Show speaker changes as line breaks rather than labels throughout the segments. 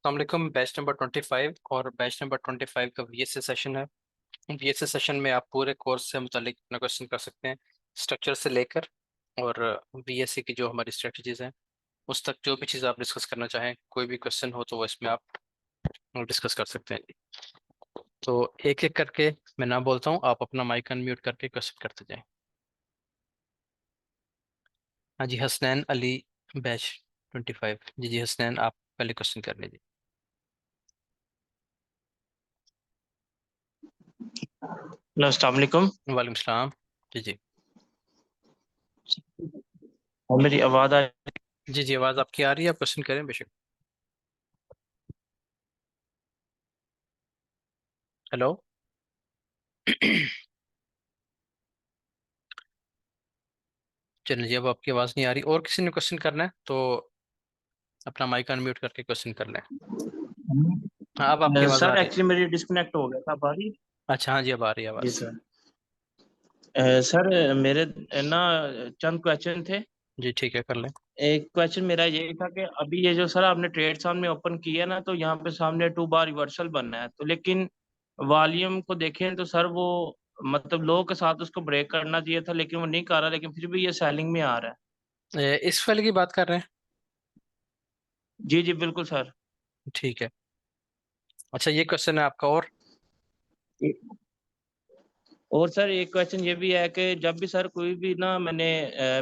अस्सलाम वालेकुम। Batch number 25 और बैच नंबर 25 का वीएसए सेशन है। वीएसए सेशन में आप पूरे कोर्स से मुतालिक अपना क्वेश्चन कर सकते हैं, स्ट्रक्चर से लेकर और वीएसए की जो हमारी स्ट्रेटजीज हैं उस तक। जो भी चीज़ आप डिस्कस करना चाहें, कोई भी क्वेश्चन हो तो वो इसमें आप डिस्कस कर सकते हैं। तो एक एक करके मैं नाम बोलता हूँ, आप अपना माइक अनम्यूट करके क्वेश्चन करते जाएं। हाँ जी, हसनैन अली, बैच 25। जी जी हसनैन, आप पहले क्वेश्चन कर लीजिए।
हेलो, अस्सलाम वालेकुम।
वालेकुम सलाम। जी जी।
और मेरी आवाज़ आ
जी जी, आवाज़ आपकी आ रही है, आप क्वेश्चन करें बेशक। हेलो। चलिए जी, अब आपकी आवाज़ नहीं आ रही। और किसी ने क्वेश्चन करना है तो अपना माइक अनम्यूट करके क्वेश्चन कर लें। हाँ, अब आपकी आवाज़ आ
सर,
रही है।
एक्चुअली मेरी डिस्कनेक्ट हो गया था बारी।
अच्छा, हाँ जी, अब आ रही है
जी
आवाज़।
सर। सर, मेरे ना चंद क्वेश्चन थे।
जी ठीक है, कर लें।
एक क्वेश्चन मेरा ये था कि अभी ये जो सर आपने ट्रेड सामने ओपन किया ना, तो यहाँ पे सामने 2 बार रिवर्सल बनना है, तो लेकिन वॉल्यूम को देखें तो सर वो मतलब लो के साथ उसको ब्रेक करना चाहिए था, लेकिन वो नहीं कर रहा, लेकिन फिर भी ये सेलिंग में आ रहा है।
इस वाले की बात कर रहे हैं?
जी जी बिल्कुल सर।
ठीक है। अच्छा, ये क्वेश्चन है आपका। और
और सर एक क्वेश्चन ये भी है कि जब भी सर कोई भी ना मैंने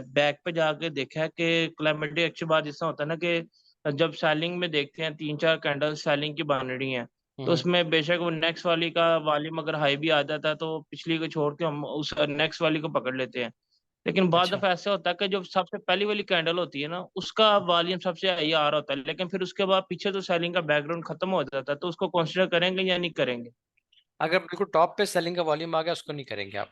बैक पे जाके देखा है कि क्लाइमेटिक एक्शन बार जिस होता है ना कि जब सेलिंग में देखते हैं 3-4 कैंडल सेलिंग की बन रही हैं, तो
हम्म,
उसमें बेशक वो नेक्स्ट वाली का वॉल्यूम अगर हाई भी आ जाता है तो पिछली को छोड़ के हम उस नेक्स्ट वाली को पकड़ लेते हैं। लेकिन बाद
अच्छा।
दफा ऐसा होता है कि जो सबसे पहली वाली कैंडल होती है ना, उसका वॉल्यूम सबसे हाई आ रहा होता है, लेकिन फिर उसके बाद पीछे तो सेलिंग का बैकग्राउंड खत्म हो जाता है, तो उसको कंसिडर करेंगे या नहीं करेंगे?
अगर बिल्कुल टॉप पे सेलिंग का वॉल्यूम आ गया, उसको नहीं करेंगे आप।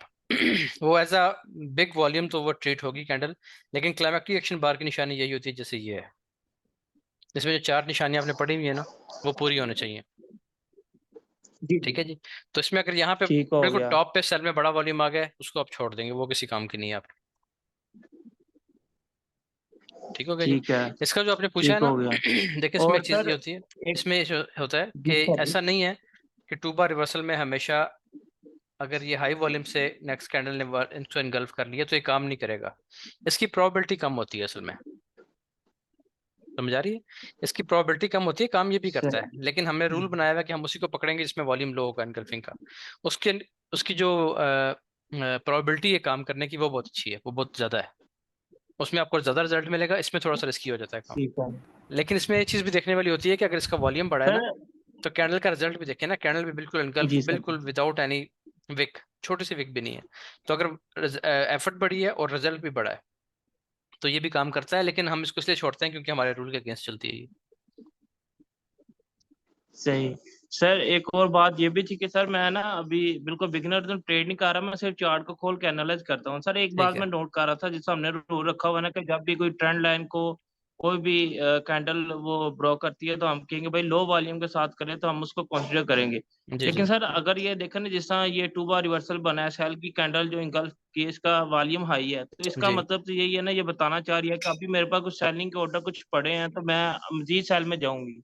वो एज अ बिग वॉल्यूम तो वो ट्रीट होगी कैंडल। लेकिन क्लाइमेक्टिक एक्शन बार की निशानी यही होती है जैसे ये है, इसमें जो चार निशानियां आपने पढ़ी हुई है ना, वो पूरी होनी चाहिए।
जी
ठीक
जी।
है जी। तो इसमें अगर यहाँ पे
ठीक हो
बिल्कुल
गया।
टॉप पे सेल में बड़ा वॉल्यूम आ गया है, उसको आप छोड़ देंगे, वो किसी काम की नहीं है आप। ठीक हो गया जी।
ठीक है।
इसका जो आपने पूछा है
ठीक
ना,
हो गया।
देखिए इसमें
और
एक चीज
सर
ये होती है।
एक
इसमें ये जो होता है
जी
कि
सर।
ऐसा नहीं है कि टू बार रिवर्सल में हमेशा अगर ये हाई वॉल्यूम से नेक्स्ट कैंडल ने इसको इनगल्फ कर लिया तो ये काम नहीं करेगा। इसकी प्रोबेबिलिटी कम होती है असल में। समझ आ रही है? इसकी प्रोबेबिलिटी कम होती है, काम ये भी करता है,
सर
लेकिन हमने रूल बनाया हुआ है कि हम उसी को पकड़ेंगे जिसमें वॉल्यूम लो होगा इनगल्फिंग का। उसके उसकी जो प्रोबेबिलिटी है काम करने की, वो बहुत अच्छी है, वो बहुत ज्यादा है। उसमें आपको ज्यादा रिजल्ट मिलेगा, इसमें थोड़ा सा रिस्की हो जाता है काम।
ठीक है।
लेकिन इसमें ये चीज भी देखने वाली होती है कि अगर इसका वॉल्यूम बढ़ा है
सर
ना, तो कैंडल का रिजल्ट भी देखें ना, कैंडल भी बिल्कुल इनगल्फ,
जी सर।
बिल्कुल विदाउट एनी विक, छोटी सी विक भी नहीं है। तो अगर एफर्ट बढ़ी है और रिजल्ट भी बढ़ा है तो ये भी काम करता है, लेकिन हम इसको इसलिए छोड़ते हैं क्योंकि हमारे रूल के अगेंस्ट चलती है ये।
सही। सर एक और बात ये भी थी कि सर मैं ना अभी बिल्कुल बिगिनर तो ट्रेड नहीं कर रहा, मैं सिर्फ चार्ट को खोल के एनालाइज करता हूँ। सर एक
ठीक
बात
है।
मैं नोट कर रहा था, जिससे हमने रूल रखा हुआ है ना कि जब भी कोई ट्रेंड लाइन को कोई भी कैंडल वो ब्रो करती है तो हम कहेंगे भाई लो वॉल्यूम के साथ करें तो हम उसको कंसिडर करेंगे।
जी जी
लेकिन सर अगर ये देखें ना, जिस तरह ये 2 बार रिवर्सल बना है, सेल की कैंडल जो इंगल्फ की है, इसका वॉल्यूम हाई है, तो इसका
जी।
मतलब तो यही है ना, ये बताना चाह रही है कि अभी मेरे पास कुछ सेलिंग के ऑर्डर कुछ पड़े हैं तो मैं मजीद सेल में जाऊंगी।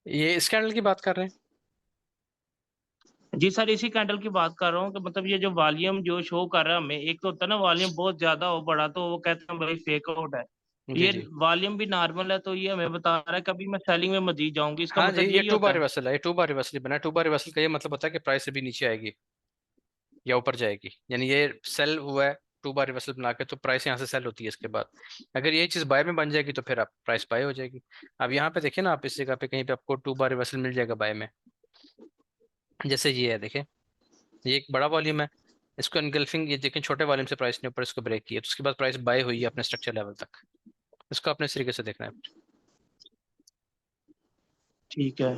ये इस कैंडल की बात कर रहे हैं?
जी सर, इसी कैंडल की बात कर रहा हूँ कि मतलब ये जो वॉल्यूम जो शो कर रहा है हमें, एक तो होता है ना वॉल्यूम बहुत ज्यादा हो बड़ा तो वो कहते हैं भाई फेक आउट है।
जी
ये
जी।
वॉल्यूम भी नॉर्मल है तो ये हमें बता रहा है कि अभी मैं सेलिंग में मजीद जाऊंगी, इसका
हाँ जी,
मतलब
ये
यही
टू बार
होता है।
रिवर्सल है, ये टू बार रिवर्सल ही बना है। टू बार रिवर्सल का ये मतलब होता है कि प्राइस अभी नीचे आएगी या ऊपर जाएगी, यानी ये सेल हुआ है टू बार रिवर्सल बना के, तो प्राइस यहाँ से सेल होती है इसके बाद। अगर ये चीज बाय में बन जाएगी तो फिर आप प्राइस बाय हो जाएगी। अब यहाँ पे देखिए ना, आप इस जगह पे कहीं पे आपको टू बार रिवर्सल मिल जाएगा बाय में। जैसे ये है, देखें, ये एक बड़ा वॉल्यूम है, इसको एनगल्फिंग, ये देखें छोटे वॉल्यूम से प्राइस ने ऊपर इसको ब्रेक किया, तो उसके बाद प्राइस बाय हुई है अपने स्ट्रक्चर लेवल तक। इसको अपने इस तरीके से देखना है।
ठीक है।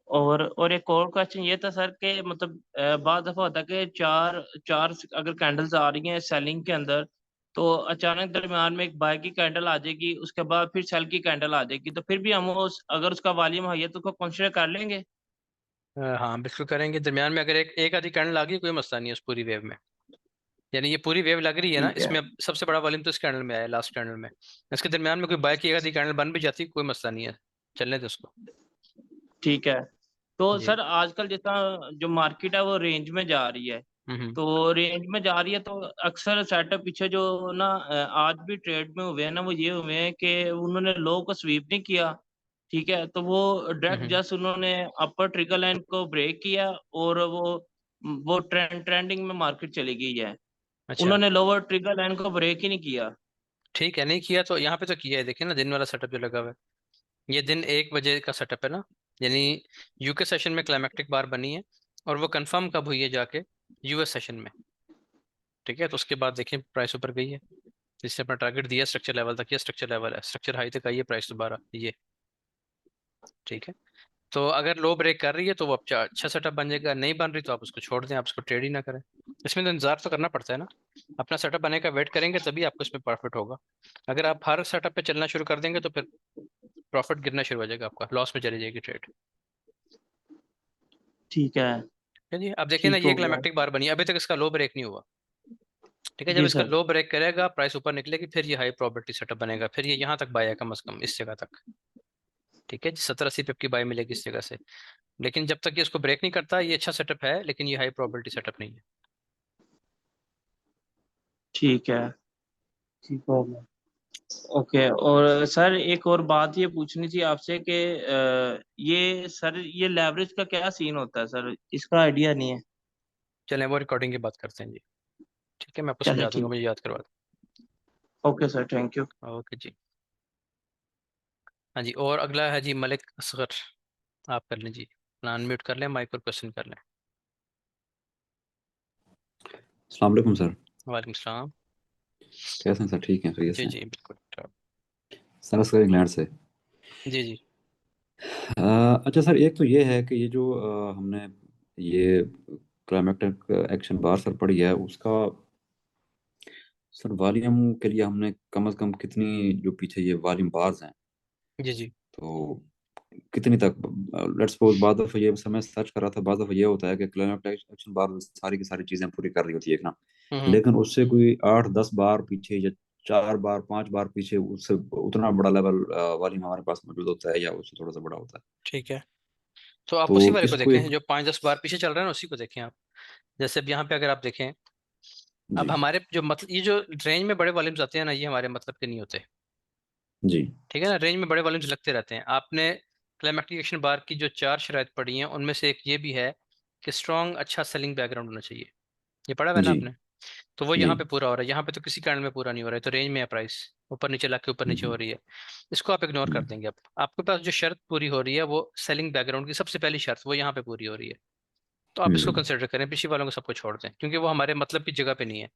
और एक और क्वेश्चन ये था सर कि मतलब बाद दफा होता है कि चार चार अगर कैंडल्स आ रही हैं सेलिंग के अंदर, तो अचानक दरमियान में एक बाय की कैंडल आ जाएगी, उसके बाद फिर सेल की कैंडल आ जाएगी, तो फिर भी हम उस अगर उसका वॉल्यूम हाई है तो उसको कंसिडर कर लेंगे?
हाँ बिल्कुल करेंगे। दरमियान में अगर एक एक आधी कैंडल आ गई, कोई मसला नहीं है उस पूरी वेव में। यानी ये पूरी वेव लग रही है ना,
ठीक है।
इसमें अब सबसे बड़ा वॉल्यूम तो इस कैंडल में आया है, लास्ट कैंडल में। इसके दरमियान में कोई बाय की एक आधी कैंडल बन भी जाती, कोई मसला नहीं है। चलने दो उसको।
ठीक है। तो
जी।
सर आजकल जैसा जो मार्केट है वो रेंज में जा रही है,
हम्म।
तो रेंज में जा रही है तो अक्सर सेटअप पीछे जो ना आज भी ट्रेड में हुए हैं ना, वो ये हुए हैं कि उन्होंने लो को स्वीप नहीं किया। ठीक है, तो वो डायरेक्ट
हम्म।
जस्ट उन्होंने अपर ट्रिगर लाइन को ब्रेक किया और वो ट्रेंडिंग में मार्केट चली गई है।
अच्छा।
उन्होंने लोअर ट्रिगर लाइन को ब्रेक ही नहीं किया।
ठीक है, नहीं किया तो यहाँ पे तो किया है, देखिए ना दिन वाला सेटअप जो लगा हुआ है, ये दिन 1 बजे का सेटअप है ना, यानी यूके सेशन में क्लाइमेक्टिक बार बनी है, और वो कंफर्म कब हुई है जाके, यूएस सेशन में। ठीक है, तो उसके बाद देखिए प्राइस ऊपर गई है, जिससे अपना टारगेट दिया स्ट्रक्चर लेवल तक, ये स्ट्रक्चर लेवल है, स्ट्रक्चर हाई तक आई है प्राइस दोबारा ये। ठीक है, तो अगर लो ब्रेक कर रही है तो वो अच्छा सेटअप बन जाएगा, नहीं बन रही तो आप उसको छोड़ दें, आप उसको ट्रेड ही ना करें। इसमें तो इंतजार तो करना पड़ता है ना, अपना सेटअप बने का वेट करेंगे तभी आपको इसमें प्रॉफिट होगा। अगर आप हर सेटअप पे चलना शुरू कर देंगे तो फिर प्रॉफिट गिरना शुरू हो जाएगा, आपका लॉस में चली जाएगी ट्रेड।
ठीक है।
है जी, अब देखिए ना
ठीक
ये
हो गया।
क्लाइमेक्टिक बार बनी है, अभी तक इसका लो ब्रेक नहीं हुआ। ठीक है, जब
जी
इसका
सर।
लो ब्रेक करेगा प्राइस ऊपर निकलेगी, फिर ये हाई प्रोबेबिलिटी सेटअप बनेगा, फिर ये यहाँ तक बाय है कम से कम इस जगह तक। ठीक है, 70-80 पिप की बाय मिलेगी इस जगह से। लेकिन जब तक ये इसको ब्रेक नहीं करता, ये अच्छा सेटअप है, लेकिन ये हाई प्रोबेबिलिटी सेटअप नहीं है।
ठीक है। ठीक हो गया। ओके, और सर एक और बात ये पूछनी थी आपसे कि ये सर ये लेवरेज का क्या सीन होता है सर, इसका आइडिया नहीं है।
चलें वो रिकॉर्डिंग की बात करते हैं जी। ठीक है, मैं आपको
चले
समझा दूंगा,
ठीक।
मुझे याद करवा
ओके सर, थैंक यू।
दूँ। ओके जी। हाँ जी, और अगला है जी मलिक असगर, आप कर लें जी, अपना अनम्यूट कर लें, माइक पर क्वेश्चन कर लें।
अस्सलाम वालेकुम सर।
वालेकुम सलाम।
कैसे हैं सर? ठीक हैं, खैरियत
जी
से?
जी बिल्कुल ठीक।
सर असगर इंग्लैंड से।
जी जी।
अच्छा सर, एक तो ये है कि ये जो हमने ये क्लाइमेक्टिक एक्शन बार सर पढ़ी है उसका सर वॉल्यूम के लिए हमने कम से कम कितनी जो पीछे ये वॉल्यूम बार्स हैं
जी जी।
तो कितनी तक, लेट्स सपोज बाद दफा ये समय सर्च कर रहा था, बाद दफा ये होता है कि क्लाइमेक्टिक एक्शन बार सारी की सारी चीजें पूरी कर रही होती है एक ना,
हम्म।
लेकिन उससे कोई 8-10 बार पीछे या 4 बार 5 बार पीछे उससे उतना बड़ा लेवल वॉल्यूम हमारे पास मौजूद होता है या उससे थोड़ा सा बड़ा होता है।
ठीक है, तो आप
तो
उसी वाले को
इसको
देखें
एक,
जो 5-10 बार पीछे चल रहा है ना, उसी को देखें आप। जैसे अब यहाँ पे अगर आप देखें,
जी
अब हमारे जो मतलब ये जो रेंज में बड़े वॉल्यूम्स आते हैं ना, ये हमारे मतलब के नहीं होते।
जी
ठीक है ना, रेंज में बड़े वॉल्यूम्स लगते रहते हैं। आपने क्लाइमेक्टिक एक्शन बार की जो 4 शराइत पढ़ी हैं उनमें से एक ये भी है कि स्ट्रॉन्ग अच्छा सेलिंग बैकग्राउंड होना चाहिए, ये पढ़ा हुआ है ना
जी
आपने। तो वो
जी
यहाँ पे पूरा हो रहा है, यहाँ पे तो किसी कारण में पूरा नहीं हो रहा है, तो रेंज में है प्राइस, ऊपर नीचे ला के ऊपर नीचे हो
हम्म,
रही है। इसको आप इग्नोर कर
हम्म,
देंगे। अब आपके पास जो शर्त पूरी हो रही है वो सेलिंग बैकग्राउंड की सबसे पहली शर्त, वो यहाँ पे पूरी हो रही है, तो आप इसको
हम्म,
कंसिडर करें, पिछली वालों को सबको छोड़ दें, क्योंकि वो हमारे मतलब की जगह पे नहीं है।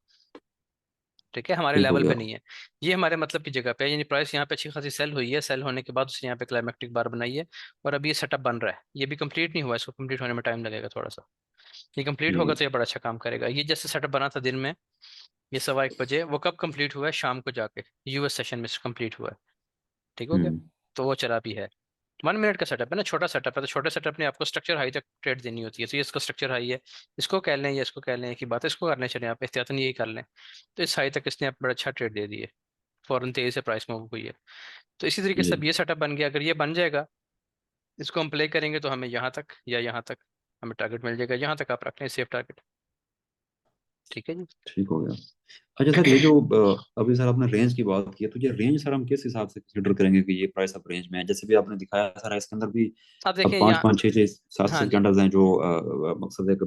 ठीक है, हमारे
ठीक हो
लेवल
गया।
पे नहीं है, ये हमारे मतलब की जगह पे है, यानी प्राइस यहाँ पे अच्छी खासी सेल हुई है, सेल होने के बाद उसने यहाँ पे क्लाइमेक्टिक बार बनाई है, और अभी ये सेटअप बन रहा है, ये भी कंप्लीट नहीं हुआ, इसको कंप्लीट होने में टाइम लगेगा थोड़ा सा। ये कंप्लीट होगा
जी
तो ये बड़ा अच्छा काम करेगा। ये जैसे सेटअप बना था दिन में, ये 1:15 बजे, वो कब कंप्लीट हुआ है, शाम को जाके यूएस सेशन में कंप्लीट हुआ है। ठीक हो गया,
हम्म,
तो वो चला भी है। 1 मिनट का सेटअप है ना, छोटा सेटअप है, तो छोटे सेटअप ने आपको स्ट्रक्चर हाई तक ट्रेड देनी होती है, तो ये इसका स्ट्रक्चर हाई है, इसको कह लें या इसको कह लें, एक ही बात है, इसको करने चले आप एहतियातन यही कर लें। तो इस हाई तक इसने आप बड़ा अच्छा ट्रेड दे दी है, फौरन तेजी से प्राइस मूव हुई है। तो इसी तरीके से अब
जी
ये सेटअप बन गया, अगर ये बन जाएगा, इसको हम प्ले करेंगे तो हमें यहाँ तक या यहाँ तक हमें टारगेट मिल जाएगा, यहाँ तक आप रख लें सेफ टारगेट। ठीक है जी।
ठीक हो गया। अच्छा सर, ये जो अभी सर आपने रेंज की बात की है, तो ये रेंज सर हम किस हिसाब से कंसिडर करेंगे कि ये प्राइस अब रेंज में है? जैसे भी आपने दिखाया सर, इसके अंदर भी
अब
अब
देखें
पाँच
यहाँ।
पाँच छः छः सात
हाँ
सात
जी,
कैंडल्स हैं जो मकसद है कि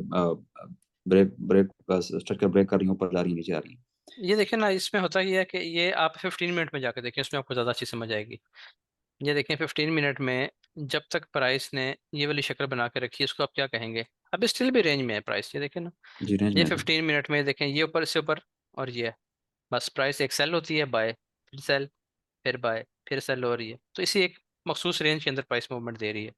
ब्रेक ब्रेक स्ट्रक्चर ब्रेक कर रही हैं, ऊपर जा रही हैं, नीचे आ रही हैं।
ये देखें ना, इसमें होता ही है कि ये आप 15 मिनट में जाकर देखें, उसमें आपको ज़्यादा अच्छी समझ आएगी। ये देखें 15 मिनट में, जब तक प्राइस ने ये वाली शक्ल बना के रखी है, इसको आप क्या कहेंगे। अब स्टिल भी रेंज में है प्राइस, ये देखें ना,
जी रेंज
ये
में है सर।
15 मिनट में देखें, ये ऊपर से ऊपर, और ये है, बस प्राइस एक सेल होती है, बाय, फिर सेल, फिर बाय, फिर सेल हो रही है, तो इसी एक मखसूस रेंज के अंदर प्राइस मूवमेंट दे रही है।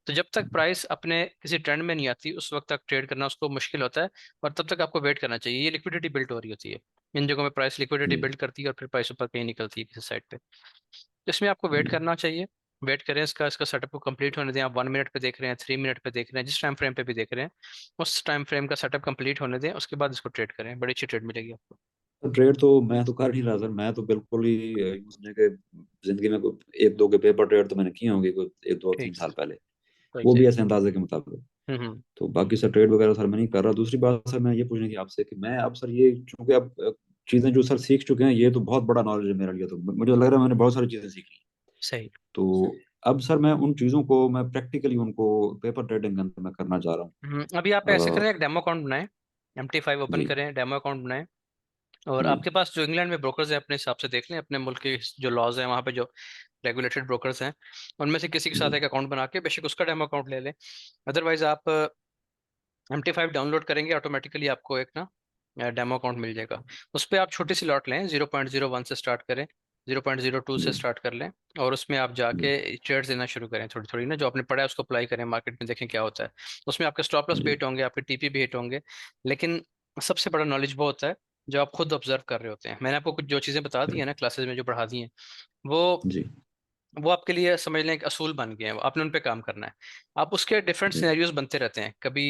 तो जब तक प्राइस अपने किसी ट्रेंड में नहीं आती, उस वक्त तक ट्रेड करना उसको मुश्किल होता है, और तब तक आपको वेट करना चाहिए, ये लिक्विडिटी बिल्ड हो रही होती है, इन जगहों में प्राइस लिक्विडिटी
जी
बिल्ड करती है, और फिर प्राइस ऊपर कहीं निकलती है किसी साइड पे, तो इसमें आपको वेट
जी
करना चाहिए। वेट करें, इसका इसका सेटअप को कंप्लीट होने दें, आप 1 मिनट पे देख रहे हैं, 3 मिनट पे देख रहे हैं, जिस टाइम फ्रेम पे भी देख रहे हैं, उस टाइम फ्रेम का सेटअप कंप्लीट होने दें, उसके बाद इसको ट्रेड करें, बड़ी अच्छी ट्रेड मिलेगी आपको।
ट्रेड तो मैं तो कर नहीं रहा सर, मैं तो बिल्कुल ही यूं समझे कि जिंदगी में कोई एक दो के पेपर ट्रेड तो मैंने किए होंगे कोई एक दो तीन
ठीक,
साल पहले,
कोई
वो भी
सही।
ऐसे अंदाजे के मुताबिक।
हम्म।
तो बाकी सर ट्रेड वगैरह सर मैं नहीं कर रहा। दूसरी बात सर मैं ये पूछने की आपसे कि मैं अब सर ये चूंकि अब चीजें जो सर सीख चुके हैं, ये तो बहुत बड़ा नॉलेज है मेरे लिए, तो मुझे लग रहा है मैंने बहुत सारी चीजें सीख ली।
सही।
तो अब सर मैं उन चीजों को मैं प्रैक्टिकली उनको पेपर ट्रेडिंग के अंदर मैं करना चाह रहा
अभी आप ऐसे
हूँ।
करें, एक डेमो अकाउंट बनाएं, MT5 ओपन
जी
करें, डेमो अकाउंट बनाएं, और
जी
आपके पास जो इंग्लैंड में ब्रोकर्स हैं अपने हिसाब से देख लें, अपने मुल्क के जो लॉज हैं वहाँ पे जो रेगुलेटेड ब्रोकर्स हैं उनमें से किसी के
जी
साथ एक अकाउंट बना के बेशक उसका डेमो अकाउंट ले लें। अदरवाइज आप MT5 डाउनलोड करेंगे, ऑटोमेटिकली आपको एक ना डेमो अकाउंट मिल जाएगा। उस पर आप छोटी सी लॉट लें, 0.01 से स्टार्ट करें, 0.02 से
जी
स्टार्ट कर लें, और उसमें आप
जी
जाके ट्रेड्स देना शुरू करें थोड़ी थोड़ी ना, जो आपने पढ़ा है उसको अप्लाई करें मार्केट में, देखें क्या होता है। उसमें आपके स्टॉप लॉस भी
जी
हिट होंगे, आपके TP भी हिट होंगे, लेकिन सबसे बड़ा नॉलेज वो होता है जो आप खुद ऑब्जर्व कर रहे होते हैं। मैंने आपको कुछ जो चीज़ें बता दी है ना क्लासेस में, जो पढ़ा दी हैं, वो
जी
वो आपके लिए समझ लें एक असूल बन गए हैं, आपने उन पे काम करना है। आप उसके डिफरेंट
जी
सिनेरियोज बनते रहते हैं, कभी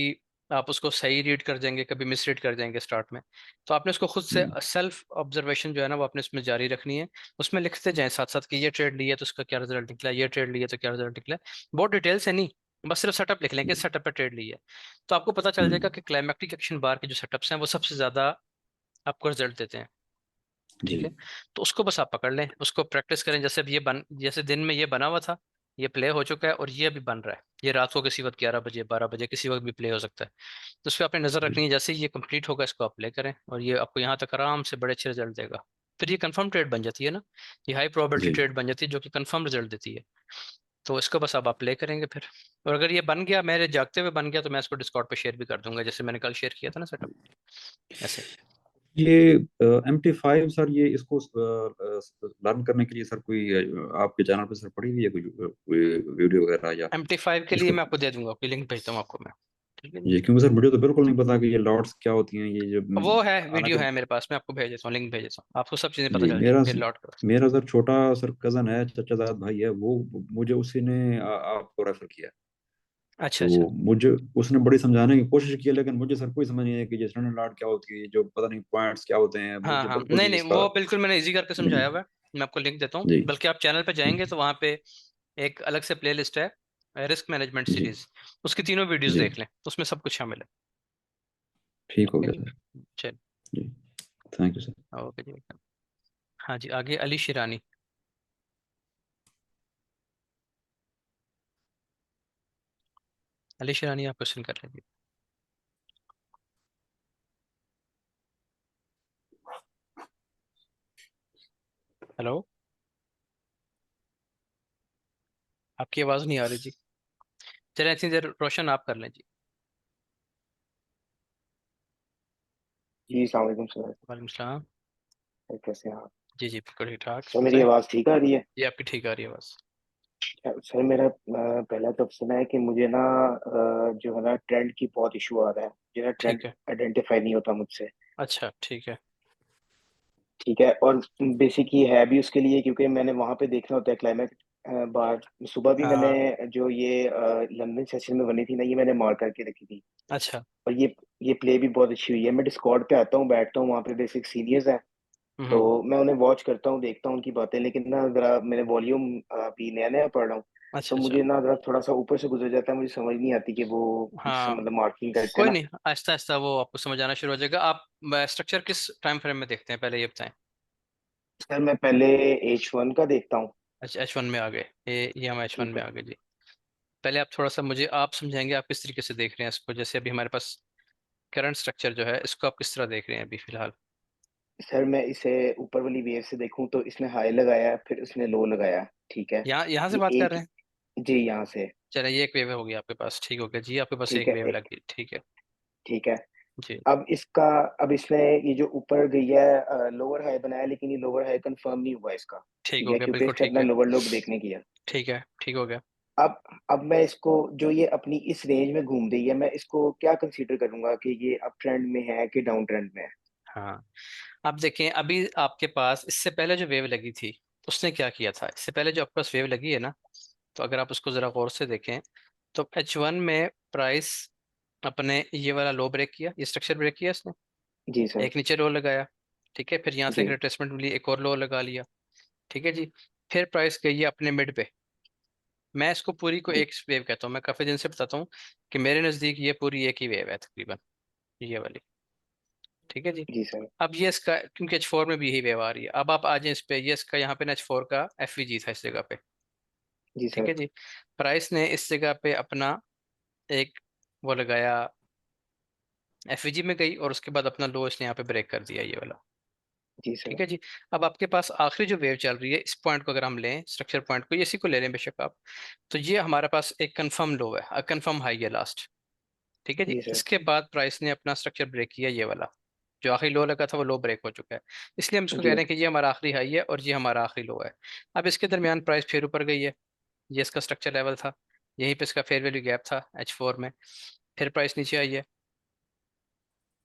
आप उसको सही रीड कर जाएंगे, कभी मिस रीड कर जाएंगे स्टार्ट में। तो आपने उसको खुद से सेल्फ ऑब्जर्वेशन जो है ना वो आपने उसमें जारी रखनी है। उसमें लिखते जाएं साथ साथ कि ये ट्रेड लिया तो उसका क्या रिजल्ट निकला, ये ट्रेड लिया तो क्या रिजल्ट निकला। बहुत डिटेल से नहीं, बस सिर्फ सेटअप लिख लें कि सेटअप पे ट्रेड लिया है। तो आपको पता चल जाएगा कि क्लाइमेक्टिक एक्शन बार के जो सेटअप्स हैं वो सबसे ज्यादा आपको रिजल्ट देते हैं। ठीक है,
जी
तो उसको बस आप पकड़ लें, उसको प्रैक्टिस करें। जैसे अब जैसे दिन में ये बना हुआ था, ये प्ले हो चुका है, और ये अभी बन रहा है, ये रात को किसी वक्त 11 बजे 12 बजे किसी वक्त भी प्ले हो सकता है। तो उस पर आपने नजर रखनी है, जैसे ही ये कंप्लीट होगा इसको आप प्ले करें, और ये आपको यहाँ तक आराम से बड़े अच्छे रिजल्ट देगा। फिर ये कंफर्म ट्रेड बन जाती है ना, ये हाई प्रोबेबिलिटी
जी
ट्रेड बन जाती है जो कि कंफर्म रिजल्ट देती है। तो इसको बस अब आप प्ले करेंगे फिर। और अगर ये बन गया, मेरे जागते हुए बन गया, तो मैं इसको डिस्कॉर्ड पे शेयर भी कर दूंगा, जैसे मैंने कल शेयर किया था ना सेटअप, ऐसे।
ये MT5 सर, ये इसको लर्न करने के लिए सर कोई आपके चैनल पे सर पड़ी हुई है कोई कोई वीडियो वगैरह या
MT5 के लिए
इसको?
मैं आपको दे दूंगा, कोई लिंक भेजता हूँ आपको मैं। ठीक है जी।
ये क्योंकि सर मुझे तो बिल्कुल नहीं पता कि ये लॉट्स क्या होती हैं, ये जो
वो है, वीडियो
हालांकि
है मेरे पास, मैं आपको भेज देता हूँ, लिंक भेज देता हूँ, आपको सब चीजें पता
जी
चल
मेरा
जाएंगी फिर लौट कर।
मेरा सर छोटा सर कजन है, चचाजाद भाई है वो, मुझे उसी ने आपको रेफर किया।
अच्छा अच्छा।
तो मुझे उसने बड़ी समझाने की कोशिश की, लेकिन मुझे सर कोई समझ नहीं है कि ये स्टैंडर्ड लॉट क्या होती है, जो पता नहीं पॉइंट्स क्या होते हैं,
हाँ
मुझे
हाँ,
बिल्कुल
नहीं
ही
नहीं,
इसका।
वो बिल्कुल मैंने इजी करके
जी
समझाया हुआ है, मैं आपको लिंक देता हूँ।
जी
बल्कि आप चैनल पे जाएंगे तो वहाँ पे एक अलग से प्ले लिस्ट है, रिस्क मैनेजमेंट
जी
सीरीज, उसकी तीनों वीडियोस
जी
देख लें, उसमें सब कुछ शामिल है।
ठीक हो
ठीक है
गया
जी।
सर।
चलिए।
जी थैंक यू सर।
ओके जी। हाँ जी, आगे अली शिरानी। अली शिरानी, आप क्वेश्चन कर लीजिए। हेलो, आपकी आवाज़ नहीं आ रही जी। चलिए इतनी देर रोशन आप कर लें जी।
जी अस्सलाम वालेकुम सर।
वालेकुम सलाम।
कैसे हैं आप?
जी जी बिल्कुल ठीक ठाक,
सर मेरी
बताएं।
आवाज़ ठीक आ रही है?
जी आपकी ठीक आ रही है बस।
सर मेरा पहला क्वेश्चन है कि मुझे ना जो है ना ट्रेंड की बहुत इशू आ रहा है, मुझे ना ट्रेंड
ठीक है।
आइडेंटिफाई नहीं होता मुझसे।
अच्छा ठीक है।
ठीक है, और बेसिक ये है भी उसके लिए क्योंकि मैंने वहां पे देखना होता है क्लाइमेट बार। सुबह भी मैंने
हाँ।
जो ये लंदन सेशन में बनी थी ना, ये मैंने मार्क करके रखी थी।
अच्छा।
और ये प्ले भी बहुत अच्छी हुई है। मैं डिस्कॉर्ड पे आता हूँ, बैठता हूँ, वहाँ पे बेसिक सीनियर्स हैं, तो
हम्म।
मैं उन्हें वॉच करता हूँ, देखता हूँ उनकी बातें। लेकिन ना जरा मैंने वॉल्यूम अभी नया नया पढ़ रहा हूँ, तो
अच्छा अच्छा।
मुझे ना जरा थोड़ा सा ऊपर से गुजर जाता है, मुझे समझ नहीं आती कि वो किस
हाँ,
मतलब मार्किंग करते हैं
कोई
ना।
नहीं, आहिस्ता आहिस्ता वो आपको समझ आना शुरू हो जाएगा। आप स्ट्रक्चर किस टाइम फ्रेम में देखते हैं, पहले ये बताएं।
सर मैं पहले H1 का देखता हूँ।
अच्छा, H1 में आ गए, ये हम H1
ठीक
में
है।
आ गए जी। पहले आप थोड़ा सा मुझे आप समझाएंगे आप किस तरीके से देख रहे हैं इसको, जैसे अभी हमारे पास करंट स्ट्रक्चर जो है इसको आप किस तरह देख रहे हैं अभी फिलहाल।
सर मैं इसे ऊपर वाली वेव से देखूं तो इसने हाई लगाया, फिर उसने लो लगाया। ठीक है।
यहाँ से
ये
बात कर
एक,
रहे हैं।
जी यहाँ से।
चलिए, ये एक वेव हो गई आपके पास, ठीक हो गया जी, आपके पास
ठीक
एक
है।
वेव लगी, ठीक है।
ठीक है।
जी।
अब इसका, अब इसने ये जो ऊपर गई है लोअर हाई बनाया, लेकिन ये लोअर हाई कंफर्म नहीं हुआ इसका।
ठीक
ठीक
हो
है,
गया,
क्योंकि
बिल्कुल
इसने
ठीक
अपना
है।
लोअर लोग देखने किया।
ठीक है, ठीक हो गया।
अब अब मैं इसको, जो ये अपनी इस रेंज में घूम रही है, मैं इसको क्या कंसीडर करूंगा कि ये अप ट्रेंड में है कि डाउन ट्रेंड में है?
हाँ, अब देखें, अभी आपके पास इससे पहले जो वेव लगी थी उसने क्या किया था, इससे पहले जो आपके पास वेव लगी है ना, तो अगर आप उसको जरा गौर से देखें, तो H1 में प्राइस अपने ये वाला लो ब्रेक किया, ये स्ट्रक्चर ब्रेक किया इसने,
जी सर।
एक नीचे लो लगाया, ठीक है, फिर यहाँ से एक
जी
रिट्रेसमेंट मिली, एक और लो लगा लिया। ठीक है जी, फिर प्राइस गई है अपने मिड पे। मैं इसको पूरी को
जी
एक वेव कहता हूँ, मैं काफी दिन से बताता हूँ कि मेरे नजदीक ये पूरी एक ही वेव है तकरीबन, ये वाली। ठीक है जी।
जी सर।
अब ये इसका, क्योंकि H4 में भी यही वेव आ रही है, अब आप आ जाए इस पे, ये इसका यहाँ पे ना H4 का FVG था इस जगह पे।
जी
ठीक
सर।
है जी, प्राइस ने इस जगह पे अपना एक वो लगाया, FVG में गई, और उसके बाद अपना लो इसने यहाँ पे ब्रेक कर दिया, ये वाला।
जी
ठीक
सर।
है जी। अब आपके पास आखिरी जो वेव चल रही है, इस पॉइंट को अगर हम लें, स्ट्रक्चर पॉइंट को, इसी को ले लें बेशक आप, तो ये हमारे पास एक कंफर्म लो है, कंफर्म हाई है लास्ट। ठीक है जी,
जी सर।
इसके बाद प्राइस ने अपना स्ट्रक्चर ब्रेक किया, ये वाला जो आखिरी लो लगा था वो लो ब्रेक हो चुका है। इसलिए हम इसको कह
जी
रहे हैं कि ये हमारा आखिरी हाई है और ये हमारा आखिरी लो है। अब इसके दरमियान प्राइस फिर ऊपर गई है, ये इसका स्ट्रक्चर लेवल था, यहीं पे इसका फेयर वैल्यू गैप था H4 में। फिर प्राइस नीचे आई है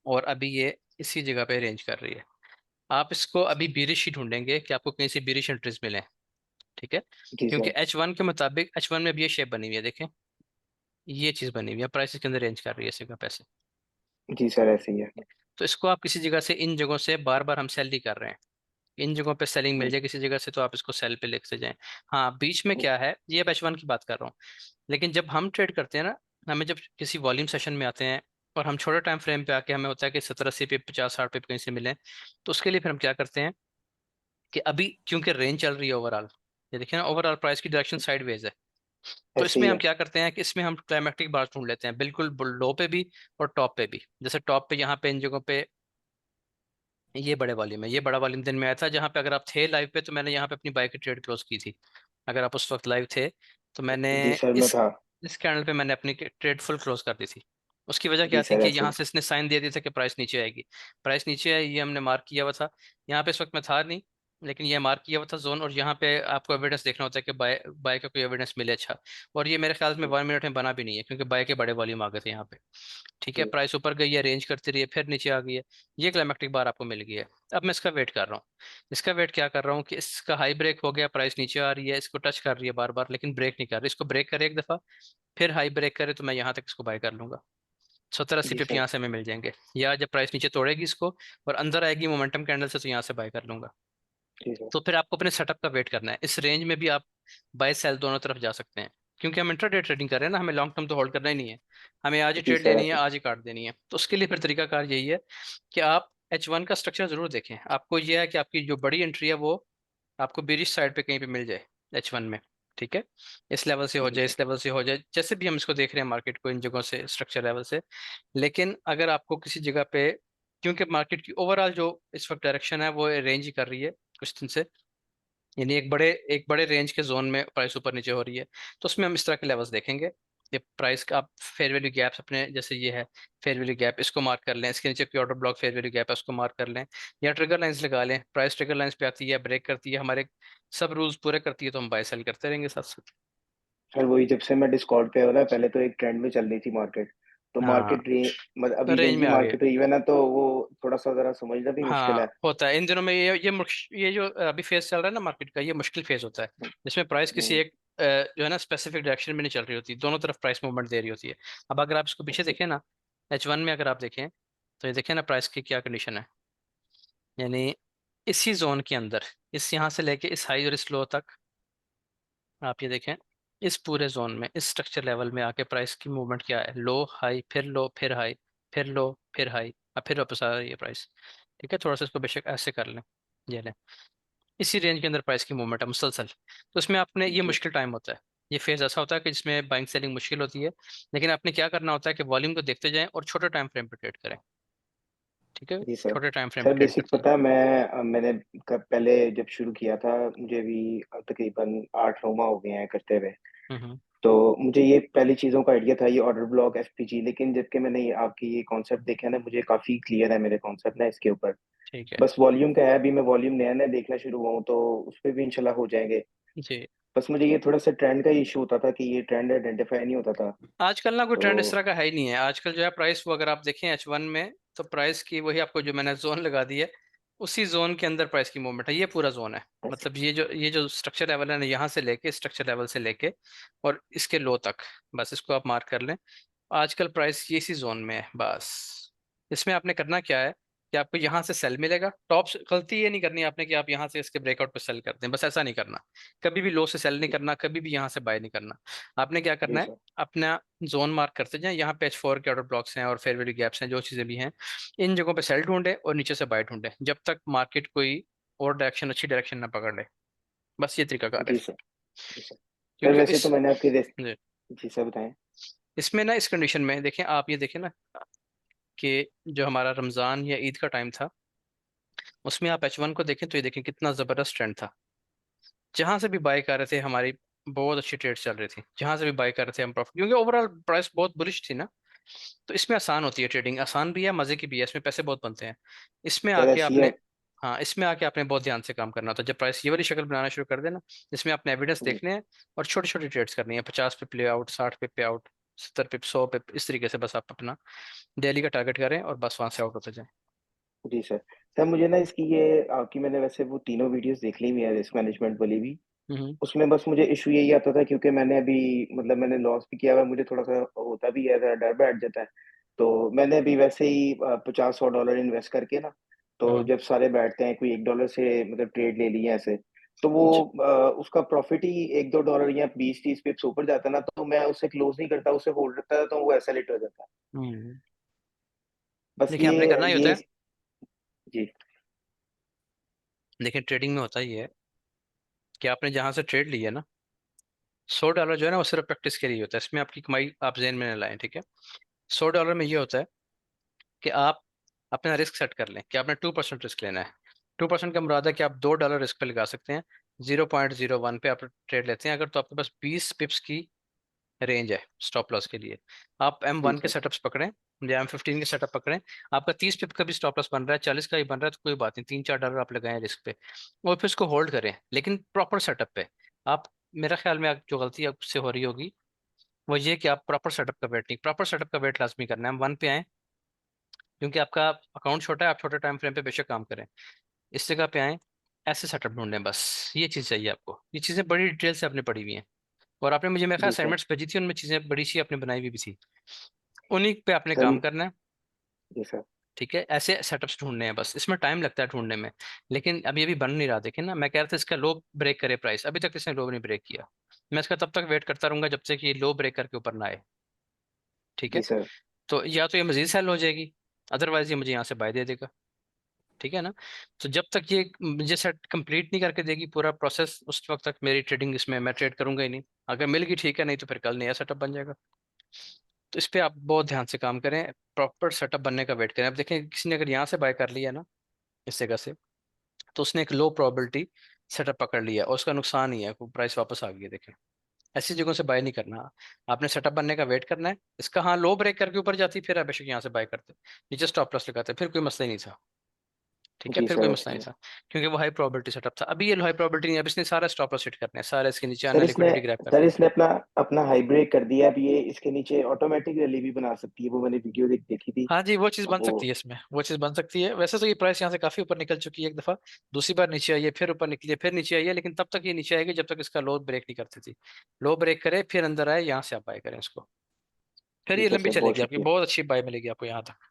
और अभी ये इसी जगह पे रेंज कर रही है। आप इसको अभी बीरिश ही ढूंढेंगे कि आपको कहीं से बीरिश एंट्रीज मिले। ठीक है,
जी
क्योंकि
सर।
H1 के मुताबिक, H1 में भी ये शेप बनी हुई है, देखें ये चीज़ बनी हुई है, प्राइस के अंदर रेंज कर रही है इस जगह पैसे।
जी सर ऐसे ही है।
तो इसको आप किसी जगह से, इन जगहों से बार बार हम सेल नहीं कर रहे हैं, इन जगहों पे सेलिंग मिल
हम्म,
जाए किसी जगह से तो आप इसको सेल पे लेके जाएं। हाँ, बीच में क्या है, ये H1 की बात कर रहा हूँ, लेकिन जब हम ट्रेड करते हैं ना, हमें जब किसी वॉल्यूम सेशन में आते हैं और हम छोटे टाइम फ्रेम पे आके हमें होता है कि 70-80 पे, 50-60 पे कहीं से मिले, तो उसके लिए फिर हम क्या करते हैं कि अभी क्योंकि रेंज चल रही है ओवरऑल, ये देखिए ना, ओवरऑल प्राइस की डायरेक्शन साइडवेज है, तो
ऐसे
इसमें
ही
हम
है।
क्या करते हैं कि इसमें हम क्लाइमेटिक बार ढूंढ लेते हैं, बिल्कुल लो पे भी और टॉप पे भी। जैसे टॉप पे यहाँ पे इन जगहों पे ये बड़े वॉल्यूम है, ये बड़ा वॉल्यूम दिन में आया था, जहाँ पे अगर आप थे लाइव पे तो मैंने यहाँ पे अपनी बाइक की ट्रेड क्लोज की थी। अगर आप उस वक्त लाइव थे तो मैंने
जी सर मैं
इस
था।
इस कैंडल पे मैंने अपनी ट्रेड फुल क्लोज कर दी थी। उसकी वजह
जी
क्या थी
सर
कि
ऐसे
यहाँ
ही।
से इसने साइन दे दिया था कि प्राइस नीचे आएगी। प्राइस नीचे आई, ये हमने मार्क किया हुआ था। यहाँ पे इस वक्त मैं था नहीं, लेकिन ये मार्क किया हुआ था जोन, और यहाँ पे आपको एविडेंस देखना होता है कि बाय बाय का कोई एविडेंस मिले अच्छा। और ये मेरे ख्याल में 1 मिनट में बना भी नहीं है, क्योंकि बाय के बड़े वॉल्यूम आ गए थे यहाँ पे। ठीक है,
जी
प्राइस ऊपर गई है, रेंज करती रही है, फिर नीचे आ गई है, ये क्लाइमेक्टिक बार आपको मिल गई है। अब मैं इसका वेट कर रहा हूँ, इसका वेट क्या कर रहा हूँ कि इसका हाई ब्रेक हो गया, प्राइस नीचे आ रही है, इसको टच कर रही है बार बार, लेकिन ब्रेक नहीं कर रही। इसको ब्रेक करे एक दफा, फिर हाई ब्रेक करे, तो मैं यहाँ तक इसको बाय कर लूंगा। 70-80
जी
पिप
सर।
यहाँ से हमें मिल जाएंगे, या जब प्राइस नीचे तोड़ेगी इसको और अंदर आएगी मोमेंटम कैंडल से, तो यहाँ से बाय कर लूंगा।
जी सर।
तो फिर आपको अपने सेटअप का वेट करना है, इस रेंज में भी आप बाय सेल दोनों तरफ जा सकते हैं, क्योंकि हम इंट्राडे ट्रेडिंग कर रहे हैं ना, हमें लॉन्ग टर्म तो होल्ड करना ही नहीं है, हमें आज ही
जी
ट्रेड
सर
लेनी है,
ऐसे।
आज ही काट देनी है। तो उसके लिए फिर तरीकाकार यही है कि आप H1 का स्ट्रक्चर जरूर देखें। आपको यह है कि आपकी जो बड़ी एंट्री है वो आपको बीरिश साइड पे कहीं पे मिल जाए H1 में। ठीक है, इस लेवल से हो
जी
जाए,
सर।
इस लेवल से हो जाए, जैसे भी हम इसको देख रहे हैं मार्केट को, इन जगहों से स्ट्रक्चर लेवल से। लेकिन अगर आपको किसी जगह पे, क्योंकि मार्केट की ओवरऑल जो इस वक्त डायरेक्शन है वो रेंज ही कर रही है कुछ दिन से, यानी एक बड़े रेंज के जोन में प्राइस ऊपर नीचे हो रही है, तो उसमें हम इस तरह के लेवल्स देखेंगे। ये प्राइस का आप फेयर वैल्यू गैप्स अपने, जैसे ये है फेयर वैल्यू गैप, इसको मार्क कर लें, इसके नीचे कोई order block fair value gap है उसको मार्क कर लें, या ट्रिगर लाइंस लगा लें, प्राइस ट्रिगर लाइंस पे आती है, ब्रेक करती है, हमारे सब रूल्स पूरे करती है, तो हम बाय सेल करते रहेंगे साथ साथ।
सर वही जब से मैं डिस्कॉर्ड पे हो रहा है, पहले तो एक ट्रेंड में चल रही थी मार्केट, तो
हाँ,
मार्केट मतलब
तो
अभी
रेंज
रेंज
में
ही
आ गए।
मार्केट हुई है ना, तो वो थोड़ा सा जरा समझना भी मुश्किल
हाँ,
है।
होता है इन दिनों में, ये जो अभी फेज चल रहा है ना मार्केट का, ये मुश्किल फेज होता है, जिसमें प्राइस किसी
हम्म,
एक जो है ना स्पेसिफिक डायरेक्शन में नहीं चल रही होती, दोनों तरफ प्राइस मूवमेंट दे रही होती है। अब अगर आप इसको पीछे
ऐसे।
देखें ना, H1 में अगर आप देखें, तो ये देखें ना प्राइस की क्या कंडीशन है, यानी इसी जोन के अंदर, इस यहाँ से लेके इस हाई और इस लो तक, आप ये देखें, इस पूरे जोन में, इस स्ट्रक्चर लेवल में आके प्राइस की मूवमेंट क्या है, लो हाई, फिर लो, फिर हाई, फिर लो, फिर हाई, अब फिर वापस आ रही है प्राइस। ठीक है, थोड़ा सा इसको बेशक ऐसे कर लें, ये लें, इसी रेंज के अंदर प्राइस की मूवमेंट है मुसलसल। तो इसमें आपने, ये
जी
मुश्किल टाइम होता है, ये फेज ऐसा होता है कि जिसमें बाइंग सेलिंग मुश्किल होती है, लेकिन आपने क्या करना होता है कि वॉल्यूम को देखते जाएं और छोटे टाइम फ्रेम पे ट्रेड करें। ठीक है,
जी सर।
छोटे टाइम फ्रेम पे
सर
ट्रेड
बेसिक
करते
पता
जाएं।
है मैंने कब पहले जब शुरू किया था, मुझे भी तकरीबन 8-9 माह हो गए हैं करते हुए।
हम्म।
तो मुझे ये पहली चीज़ों का आइडिया था, ये ऑर्डर ब्लॉक एफपीजी, लेकिन जबकि मैंने ये आपकी ये कॉन्सेप्ट देखा ना, मुझे काफ़ी क्लियर है मेरे कॉन्सेप्ट ना इसके ऊपर।
ठीक है
बस वॉल्यूम का है, अभी मैं वॉल्यूम नया नया देखना शुरू हुआ हूँ, तो उस पर भी इंशाल्लाह हो जाएंगे।
जी।
बस मुझे ये थोड़ा सा ट्रेंड का इशू होता था कि ये ट्रेंड आइडेंटिफाई नहीं होता था।
आजकल ना कोई
तो
ट्रेंड इस तरह का है ही नहीं है, आजकल जो है प्राइस, वो अगर आप देखें H1 में, तो प्राइस की वही आपको जो मैंने जोन लगा दी है, उसी जोन के अंदर प्राइस की मूवमेंट है, ये पूरा जोन है।
ऐसे।
मतलब ये जो स्ट्रक्चर लेवल है ना, यहाँ से लेके स्ट्रक्चर लेवल से लेके और इसके लो तक, बस इसको आप मार्क कर लें। आजकल प्राइस ये इसी जोन में है बस। इसमें आपने करना क्या है कि आपको यहाँ से सेल मिलेगा। टॉप गलती ये नहीं करनी आपने कि आप यहाँ से इसके ब्रेकआउट पे सेल करते हैं, बस ऐसा नहीं करना। कभी भी लो से सेल नहीं करना, कभी भी यहाँ से बाय नहीं करना। आपने क्या
जी
करना है,
सर।
अपना जोन मार्क करते जाए, यहाँ पे H4 के ऑर्डर ब्लॉक्स हैं और फेयर वैल्यू गैप्स हैं, जो चीजें भी हैं, इन जगहों पे सेल ढूंढे और नीचे से बाय ढूंढे, जब तक मार्केट कोई और डायरेक्शन, अच्छी डायरेक्शन ना पकड़ ले। बस ये तरीका कार है।
जी सर। जी सर। सर
क्योंकि
वैसे तो
इस
मैंने आपकी रेस।
जी,
जी सर बताएं।
इसमें ना, इस कंडीशन में देखें आप, ये देखें ना कि जो हमारा रमजान या ईद का टाइम था, उसमें आप H1 को देखें तो ये देखें कितना जबरदस्त ट्रेंड था। जहां से भी बाय कर रहे थे हमारी बहुत अच्छी ट्रेड चल रही थी, जहां से भी बाय कर रहे थे हम प्रॉफिट, क्योंकि ओवरऑल प्राइस बहुत बुलिश थी ना। तो इसमें आसान होती है ट्रेडिंग, आसान भी है, मजे की भी है, इसमें पैसे बहुत बनते हैं। इसमें
सर
आके
ऐसी है।
आपने, हाँ, इसमें आके आपने बहुत ध्यान से काम करना होता है। जब प्राइस ये वाली शक्ल बनाना शुरू कर देना, इसमें आपने एविडेंस
जी
देखने हैं और छोटी छोटी ट्रेड्स करनी है, 50 पे प्ले आउट, 60 पे पे आउट, 70 पे, 100 पे, इस तरीके से बस आप अपना डेली का टारगेट करें और बस वहां से आउट होते जाएं।
जी सर। सर मुझे ना इसकी ये आपकी मैंने वैसे वो तीनों वीडियोस देख ली हुई है, रिस्क मैनेजमेंट वाली भी।
हम्म।
उसमें बस मुझे इशू यही आता था, क्योंकि मैंने अभी मतलब मैंने लॉस भी किया हुआ है, मुझे थोड़ा सा होता भी है, जरा डर बैठ जाता है। तो मैंने अभी वैसे ही 50-100 डॉलर इन्वेस्ट करके ना, तो
हाँ।
जब सारे बैठते हैं, कोई $1 से मतलब ट्रेड ले लिए ऐसे, तो वो
अच्छा।
उसका प्रॉफिट ही 1-2 डॉलर या 20-30 पिप्स ऊपर जाता है ना, तो मैं उसे क्लोज नहीं करता, उसे होल्ड रखता है, तो वो ऐसा लेट हो जाता है।
हम्म।
बस
देखिए आपने करना ही होता
ये।
है,
जी।
देखिए ट्रेडिंग में होता ही है कि आपने जहां से ट्रेड ली है ना, $100 जो है ना, वो सिर्फ प्रैक्टिस के लिए होता है, इसमें आपकी कमाई आप जेन में न लाएं, ठीक है। $100 में ये होता है कि आप अपना रिस्क सेट कर लें कि आपने 2% रिस्क लेना है। 2% का मुराद है कि आप $2 रिस्क पे लगा सकते हैं, 0.01 पे आप ट्रेड लेते हैं अगर, तो आपके पास 20 पिप्स की रेंज है स्टॉप लॉस के लिए। आप
जी
M1 के
सर।
सेटअप्स पकड़ें या M15 के सेटअप पकड़ें, आपका 30 पिप का भी स्टॉप लॉस बन रहा है, 40 का भी बन रहा है, तो कोई बात नहीं, $3-4 आप लगाएं रिस्क पे और फिर उसको होल्ड करें, लेकिन प्रॉपर सेटअप पे। आप, मेरा ख्याल में जो गलती आपसे हो रही होगी वो ये कि आप प्रॉपर सेटअप का वेट नहीं, प्रॉपर सेटअप का वेट लाजमी करना है। M1 पे आए, क्योंकि आपका अकाउंट छोटा है, आप छोटे टाइम फ्रेम पे बेशक काम करें। इस जगह पे आए, ऐसे सेटअप ढूंढें, बस ये चीज़ चाहिए आपको। ये चीज़ें बड़ी डिटेल से आपने पढ़ी हुई हैं और आपने मुझे, मेरे ख्याल,
जी सर।
असाइनमेंट्स भेजी थी, उनमें चीज़ें बड़ी सी आपने बनाई हुई भी थी, उन्हीं पे आपने
सर।
काम करना है।
जी सर।
ठीक है, ऐसे सेटअप्स ढूंढने हैं, बस इसमें टाइम लगता है ढूंढने में। लेकिन अभी अभी बन नहीं रहा, देखिए ना, मैं कह रहा था इसका लो ब्रेक करे प्राइस, अभी तक इसने लो नहीं ब्रेक किया। मैं इसका तब तक वेट करता रहूंगा जब तक ये लो ब्रेक करके ऊपर ना आए, ठीक है।
जी सर।
तो या तो ये मजीद सेल हो जाएगी, अदरवाइज ये मुझे यहाँ से बाय दे देगा, ठीक है ना। तो जब तक ये मुझे सेट कंप्लीट नहीं करके देगी पूरा प्रोसेस, उस वक्त तक मेरी ट्रेडिंग, इसमें मैं ट्रेड करूंगा ही नहीं। अगर मिल गई ठीक है, नहीं तो फिर कल नया सेटअप बन जाएगा। तो इस पे आप बहुत ध्यान से काम करें, प्रॉपर सेटअप बनने का वेट करें। अब देखें, किसी ने अगर यहाँ से बाय कर लिया ना, इस जगह से, तो उसने एक लो प्रोबेबिलिटी सेटअप पकड़ लिया और उसका नुकसान ही है, प्राइस वापस आ गई है। देखें, ऐसी जगहों से बाय नहीं करना, आपने सेटअप बनने का वेट करना है। इसका हाँ, लो ब्रेक करके ऊपर जाती फिर आप बेशक यहाँ से बाय करते, नीचे स्टॉप लॉस लगाते, फिर कोई मसला ही नहीं था, ठीक है,
जी
फिर कोई
सर।
मसला नहीं था। क्योंकि वो हाई प्रोबेबिलिटी सेटअप था। अभी ये हाई प्रोबेबिलिटी नहीं है, अब इसने सारा स्टॉप लॉस हिट करना है, सारा इसके नीचे आना,
सर इसने
लिक्विडिटी ग्रैब
सर
करनी है।
इसने अपना अपना हाई ब्रेक कर दिया, अब ये इसके नीचे ऑटोमेटिक रैली भी बना सकती है, वो मैंने वीडियो देखी थी।
हाँ जी, वो चीज़
अब
बन
वो।
सकती है, इसमें वो चीज़ बन सकती है। वैसे तो ये प्राइस यहाँ से काफ़ी ऊपर निकल चुकी है एक दफ़ा, दूसरी बार नीचे आई है, फिर ऊपर निकली है, फिर नीचे आई है, लेकिन तब तक ये नीचे आएगी जब तक इसका लो ब्रेक नहीं करती थी। लो ब्रेक करे फिर अंदर आए, यहाँ से आप बाय करें इसको, फिर ये
ठीक है
लंबी
सर, बहुत
चलेगी आपकी,
शुक्रिया।
बहुत अच्छी बाय मिलेगी आपको यहाँ तक।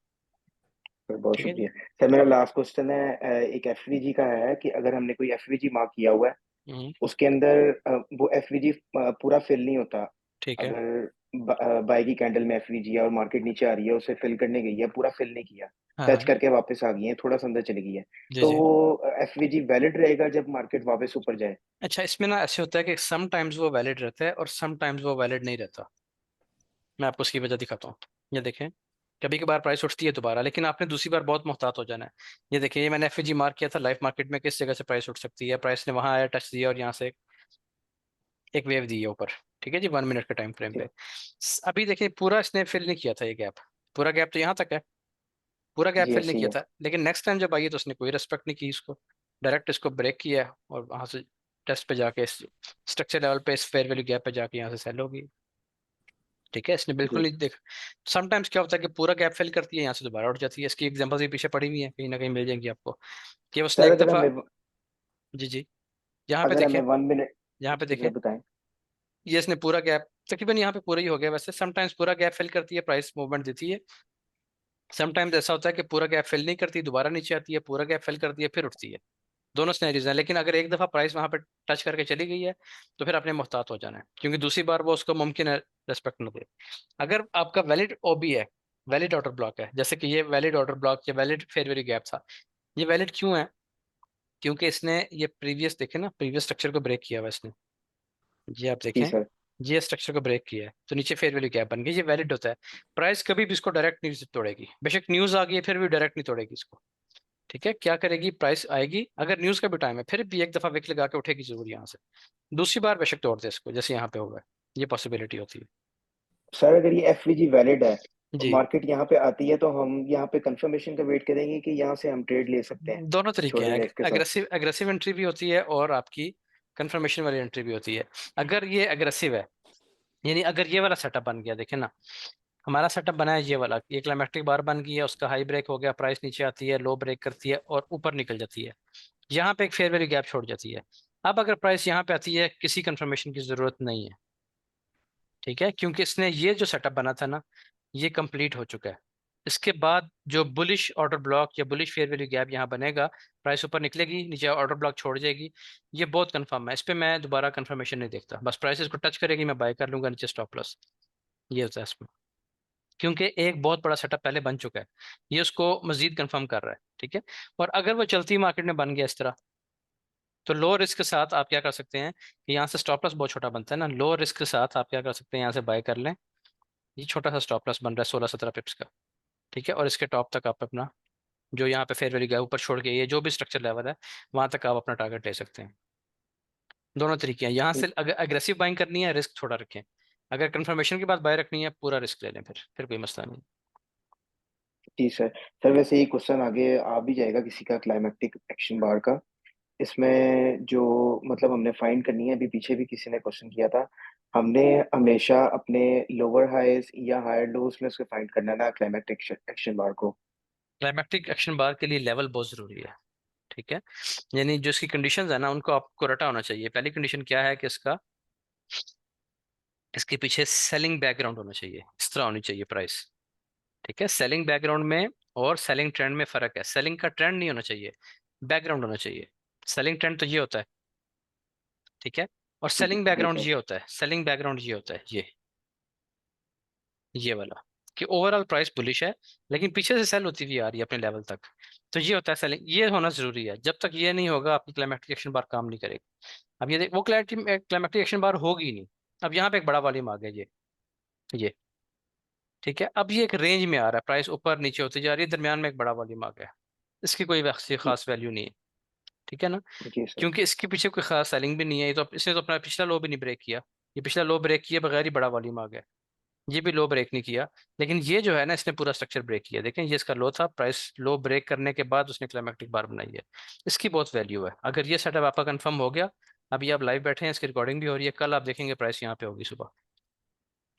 सर बहुत
ठीक है जी।
शुक्रिया। सर मेरा लास्ट क्वेश्चन है, एक एफवीजी का है कि अगर हमने कोई एफवीजी मार्क किया हुआ है,
हम्म।
उसके अंदर वो एफवीजी पूरा फिल नहीं होता।
ठीक है।
अगर बाई की कैंडल में एफवीजी है और मार्केट नीचे आ रही है, उसे फिल करने गई है, पूरा फिल नहीं किया,
हाँ
टच
हाँ।
करके वापस आ गई है, थोड़ा सा अंदर चली गई है,
जी
तो
जी।
वो एफवीजी वैलिड रहेगा जब मार्केट वापस ऊपर जाए?
अच्छा, इसमें ना ऐसे होता है कि सम टाइम्स वो वैलिड रहता है और सम टाइम्स वो वैलिड नहीं रहता। मैं आपको उसकी वजह दिखाता हूँ। ये देखें, कभी कभार प्राइस उठती है दोबारा, लेकिन आपने दूसरी बार बहुत मुहतात हो जाना है। ये देखिए, ये मैंने एफजी मार्क किया था लाइव मार्केट में, किस जगह से प्राइस उठ सकती है, प्राइस ने वहां आया, टच दिया और यहाँ से एक वेव दी है ऊपर, ठीक है जी, 1 मिनट के टाइम फ्रेम पे। अभी देखिए, पूरा इसने फिल नहीं किया था ये गैप, पूरा गैप तो यहाँ तक है, पूरा गैप
जी
फिल नहीं
ऐसी
किया
है।
था, लेकिन नेक्स्ट टाइम जब आई है तो उसने कोई रेस्पेक्ट नहीं की इसको, डायरेक्ट इसको ब्रेक किया और वहां से टेस्ट पे जाके, स्ट्रक्चर लेवल पे, इस फेयर वैल्यू गैप पे जाके यहाँ से सेल होगी, ठीक है। इसने बिल्कुल
जी
नहीं देखा। समटाइम्स क्या होता है कि पूरा गैप फिल करती है, यहाँ से दोबारा उठ जाती है। इसकी एग्जांपल्स भी पीछे पड़ी हुई है, कहीं ना कहीं मिल जाएंगी आपको, कि उसने
सर,
एक दफा, जी जी, यहाँ पे
अगर
देखें,
हमें 1 मिनट।
यहाँ पे
जी
देखें,
सर बताएं।
ये इसने पूरा गैप तकरीबन यहाँ पे पूरा ही हो गया। वैसे समटाइम्स पूरा गैप फिल करती है, प्राइस मूवमेंट देती है, समटाइम्स ऐसा होता है कि पूरा गैप फिल नहीं करती, दोबारा नीचे आती है, पूरा गैप फिल करती है, फिर उठती है। दोनों सिनेरियोज हैं, लेकिन अगर एक दफ़ा प्राइस वहां पे टच करके चली गई है तो फिर आपने मुहतात हो जाना है, क्योंकि दूसरी बार वो उसको मुमकिन है रेस्पेक्ट न दे। अगर आपका वैलिड ओबी है, वैलिड ऑर्डर ब्लॉक है, जैसे कि ये वैलिड ऑर्डर ब्लॉक या वैलिड फेयर वैल्यू गैप था, ये वैलिड क्यों है? क्योंकि इसने ये प्रीवियस देखे ना, प्रीवियस स्ट्रक्चर को ब्रेक किया हुआ इसने, ये आप
जी
देखें,
सर।
ये स्ट्रक्चर को ब्रेक किया है तो नीचे फेयर वैल्यू गैप बन गई, ये वैलिड होता है। प्राइस कभी भी इसको डायरेक्ट नहीं तोड़ेगी, बेशक न्यूज आ गई है फिर भी डायरेक्ट नहीं तोड़ेगी इसको। ठीक है, क्या करेगी, प्राइस आएगी, अगर न्यूज का भी टाइम है फिर भी एक दफा विक लगा के उठेगी जरूर यहाँ से, दूसरी बार बेशक तोड़ दे इसको, जैसे यहाँ पे होगा, ये पॉसिबिलिटी होती है।
सर अगर ये एफवीजी वैलिड है,
जी,
मार्केट यहाँ पे आती है, तो हम यहाँ पे कंफर्मेशन का वेट करेंगे कि यहाँ से हम ट्रेड ले सकते हैं
दोनों तरीके
छोटे
हैं,
रेट के साथ।
एग्रेसिव एग्रेसिव एंट्री भी होती है और आपकी कंफर्मेशन वाली एंट्री भी होती है। अगर ये एग्रेसिव है, यानी अगर ये वाला सेटअप बन गया, देखे ना, हमारा सेटअप बना है ये वाला, ये क्लाइमेक्टिक बार बन गई है, उसका हाई ब्रेक हो गया, प्राइस नीचे आती है, लो ब्रेक करती है और ऊपर निकल जाती है, यहाँ पे एक फेयर वैल्यू गैप छोड़ जाती है। अब अगर प्राइस यहाँ पे आती है, किसी कंफर्मेशन की जरूरत नहीं है, ठीक है, क्योंकि इसने ये जो सेटअप बना था ना, ये कंप्लीट हो चुका है। इसके बाद जो बुलिश ऑर्डर ब्लॉक या बुलिश फेयर वैल्यू गैप यहाँ बनेगा, प्राइस ऊपर निकलेगी, नीचे ऑर्डर ब्लॉक छोड़ जाएगी, ये बहुत कंफर्म है, इस पे मैं दोबारा कंफर्मेशन नहीं देखता, बस प्राइस इसको टच करेगी मैं बाय कर लूंगा नीचे स्टॉप लॉस, ये होता है इसमें। क्योंकि एक बहुत बड़ा सेटअप पहले बन चुका है, ये उसको मजीद कंफर्म कर रहा है, ठीक है। और अगर वो चलती मार्केट में बन गया इस तरह, तो लो रिस्क के साथ आप क्या कर सकते हैं कि यहाँ से स्टॉप लॉस बहुत छोटा बनता है ना, लो रिस्क के साथ आप क्या कर सकते हैं, यहाँ से बाय कर लें, ये छोटा सा स्टॉप लॉस बन रहा है 16-17 पिप्स का, ठीक है, और इसके टॉप तक आप अपना जो यहाँ पे फेयर वैल्यू गया ऊपर छोड़ के ये जो भी स्ट्रक्चर लेवल है वहां तक आप अपना टारगेट ले सकते हैं। दोनों तरीके हैं, यहाँ से अगर अग्रेसिव बाइंग करनी है रिस्क थोड़ा रखें, अगर कंफर्मेशन के बाद बाय रखनी है पूरा रिस्क ले लें, फिर कोई मसला नहीं।
जी सर। सर वैसे ये क्वेश्चन आगे आ भी जाएगा किसी का, क्लाइमेक्टिक एक्शन बार का। इसमें जो मतलब हमने फाइंड करनी है, अभी पीछे भी किसी ने क्वेश्चन किया था, हमने हमेशा अपने लोअर हाईज या हायर लोज में उसको फाइंड करना है ना, क्लाइमेक्टिक एक्शन बार को।
क्लाइमेक्टिक एक्शन बार के लिए लेवल बहुत जरूरी है, ठीक है, यानी जो इसकी कंडीशंस है ना उनको आपको रटा होना चाहिए। पहली कंडीशन क्या है कि इसका, इसके पीछे सेलिंग बैकग्राउंड होना चाहिए, इस तरह होनी चाहिए प्राइस, ठीक है। सेलिंग बैकग्राउंड में और सेलिंग ट्रेंड में फर्क है, सेलिंग का ट्रेंड नहीं होना चाहिए, बैकग्राउंड होना चाहिए। सेलिंग ट्रेंड तो ये होता है, ठीक है, और सेलिंग
जी
बैकग्राउंड
सर।
ये होता है, सेलिंग बैकग्राउंड ये होता है, ये वाला, कि ओवरऑल प्राइस बुलिश है लेकिन पीछे से सेल होती हुई आ रही है अपने लेवल तक, तो ये होता है सेलिंग, ये होना जरूरी है। जब तक ये नहीं होगा आपकी क्लाइमेटिक एक्शन बार काम नहीं करेगी। अब ये देख, वो क्लाइमेटिक एक्शन बार होगी ही नहीं। अब यहाँ पे एक बड़ा वॉल्यूम आ गया, ये ठीक है, अब ये एक रेंज में आ रहा है, प्राइस ऊपर नीचे होती जा रही है, दरमियान में एक बड़ा वॉल्यूम आ गया, इसकी कोई वैसी खास वैल्यू नहीं है, ठीक है ना,
जी सर।
क्योंकि इसके पीछे कोई खास सेलिंग भी नहीं है, ये तो इसने तो अपना पिछला लो भी नहीं ब्रेक किया, ये पिछला लो ब्रेक किए बगैर ही बड़ा वॉल्यूम आ गया, ये भी लो ब्रेक नहीं किया, लेकिन ये जो है ना इसने पूरा स्ट्रक्चर ब्रेक किया, देखें ये इसका लो था, प्राइस लो ब्रेक करने के बाद उसने क्लाइमेक्टिक बार बनाई है, इसकी बहुत वैल्यू है। अगर ये सेटअप आपका कंफर्म हो गया, अभी आप लाइव बैठे हैं, इसकी रिकॉर्डिंग भी हो रही है, कल आप देखेंगे प्राइस यहाँ पे होगी सुबह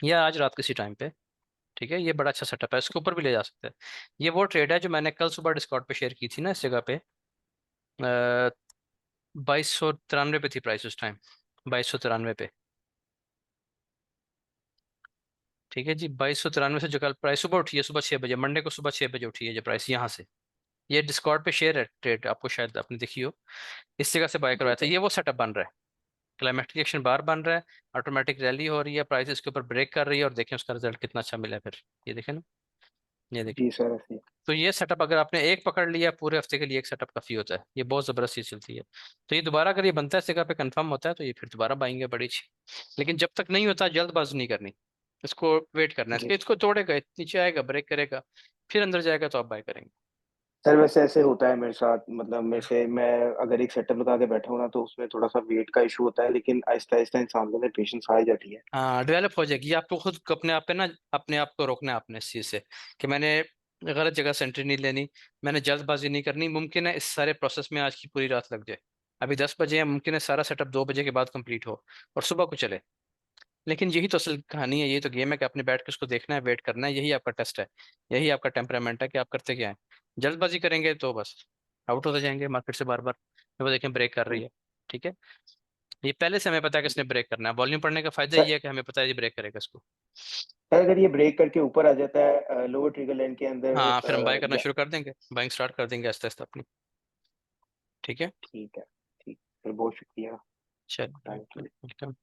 या आज रात किसी टाइम पे, ठीक है, ये बड़ा अच्छा सेटअप है, इसके ऊपर भी ले जा सकते हैं। ये वो ट्रेड है जो मैंने कल सुबह डिस्कॉर्ड पे शेयर की थी ना, इस जगह पे 2293 पे थी प्राइस उस टाइम, 2293 पे, ठीक है जी, 2293 से जो कल प्राइस सुबह उठी है, सुबह 6 बजे, मंडे को सुबह 6 बजे उठी है जो प्राइस यहाँ से, ये डिस्कॉर्ड पे शेयर है ट्रेड, आपको शायद आपने देखी हो, इस जगह से बाय
जी
करवाया था।
सर।
ये वो सेटअप बन रहा है, क्लाइमेटिक एक्शन बार बन रहा है, ऑटोमेटिक रैली हो रही है, प्राइस इसके ऊपर ब्रेक कर रही है, और देखें उसका रिजल्ट कितना अच्छा मिला है फिर, ये देखें ना, ये देखें।
जी सर ऐसे ही।
तो ये सेटअप अगर आपने एक पकड़ लिया, पूरे हफ्ते के लिए एक सेटअप काफी होता है, ये बहुत जबरदस्त चीज चलती है। तो ये दोबारा अगर ये बनता है इस जगह पे कंफर्म होता है तो ये फिर दोबारा बाइंग है बड़ी अच्छी, लेकिन जब तक नहीं होता जल्दबाजी नहीं करनी, इसको वेट करना है,
जी
इसको तोड़ेगा, नीचे आएगा, ब्रेक करेगा, फिर अंदर जाएगा तो आप बाय करेंगे।
सर, वैसे ऐसे होता है मेरे साथ, मतलब मेरे से, मैं अगर एक सेटअप लगा के बैठा हूँ ना, तो उसमें थोड़ा सा वेट का इशू होता है, लेकिन आहिस्ता आहिस्ता इंसान में पेशेंस आ ही जाती है।
हाँ, डेवलप हो जाएगी, ये आपको खुद को अपने आप पे ना, अपने आप को रोकना है आपने इस चीज से कि मैंने गलत जगह से एंट्री नहीं लेनी, मैंने जल्दबाजी नहीं करनी। मुमकिन है इस सारे प्रोसेस में आज की पूरी रात लग जाए, अभी 10 बजे है, मुमकिन है सारा सेटअप 2 बजे के बाद कंप्लीट हो और सुबह को चले, लेकिन यही तो असल कहानी है, यही तो गेम है कि आपने बैठ के उसको देखना है, वेट करना है, यही आपका टेस्ट है, यही आपका टेम्परामेंट है कि आप करते क्या है। जल्दबाजी करेंगे तो बस आउट होते जाएंगे मार्केट से बार बार, वो देखें ब्रेक कर रही है, ठीक है। ये पहले से हमें पता है कि इसने ब्रेक करना है। वॉल्यूम पढ़ने का फायदा
सर
ये है कि हमें पता है ये ब्रेक करेगा इसको।
सर अगर ये ब्रेक करके ऊपर आ जाता है लोअर ट्रिगर लाइन के अंदर
हाँ, फिर हम बाय करना
या
शुरू कर देंगे, बाइंग स्टार्ट कर देंगे आहिस्ता आहिस्ता अपनी। ठीक है,
ठीक है, ठीक, फिर बहुत शुक्रिया,
चलो
थैंक यू।
वेलकम।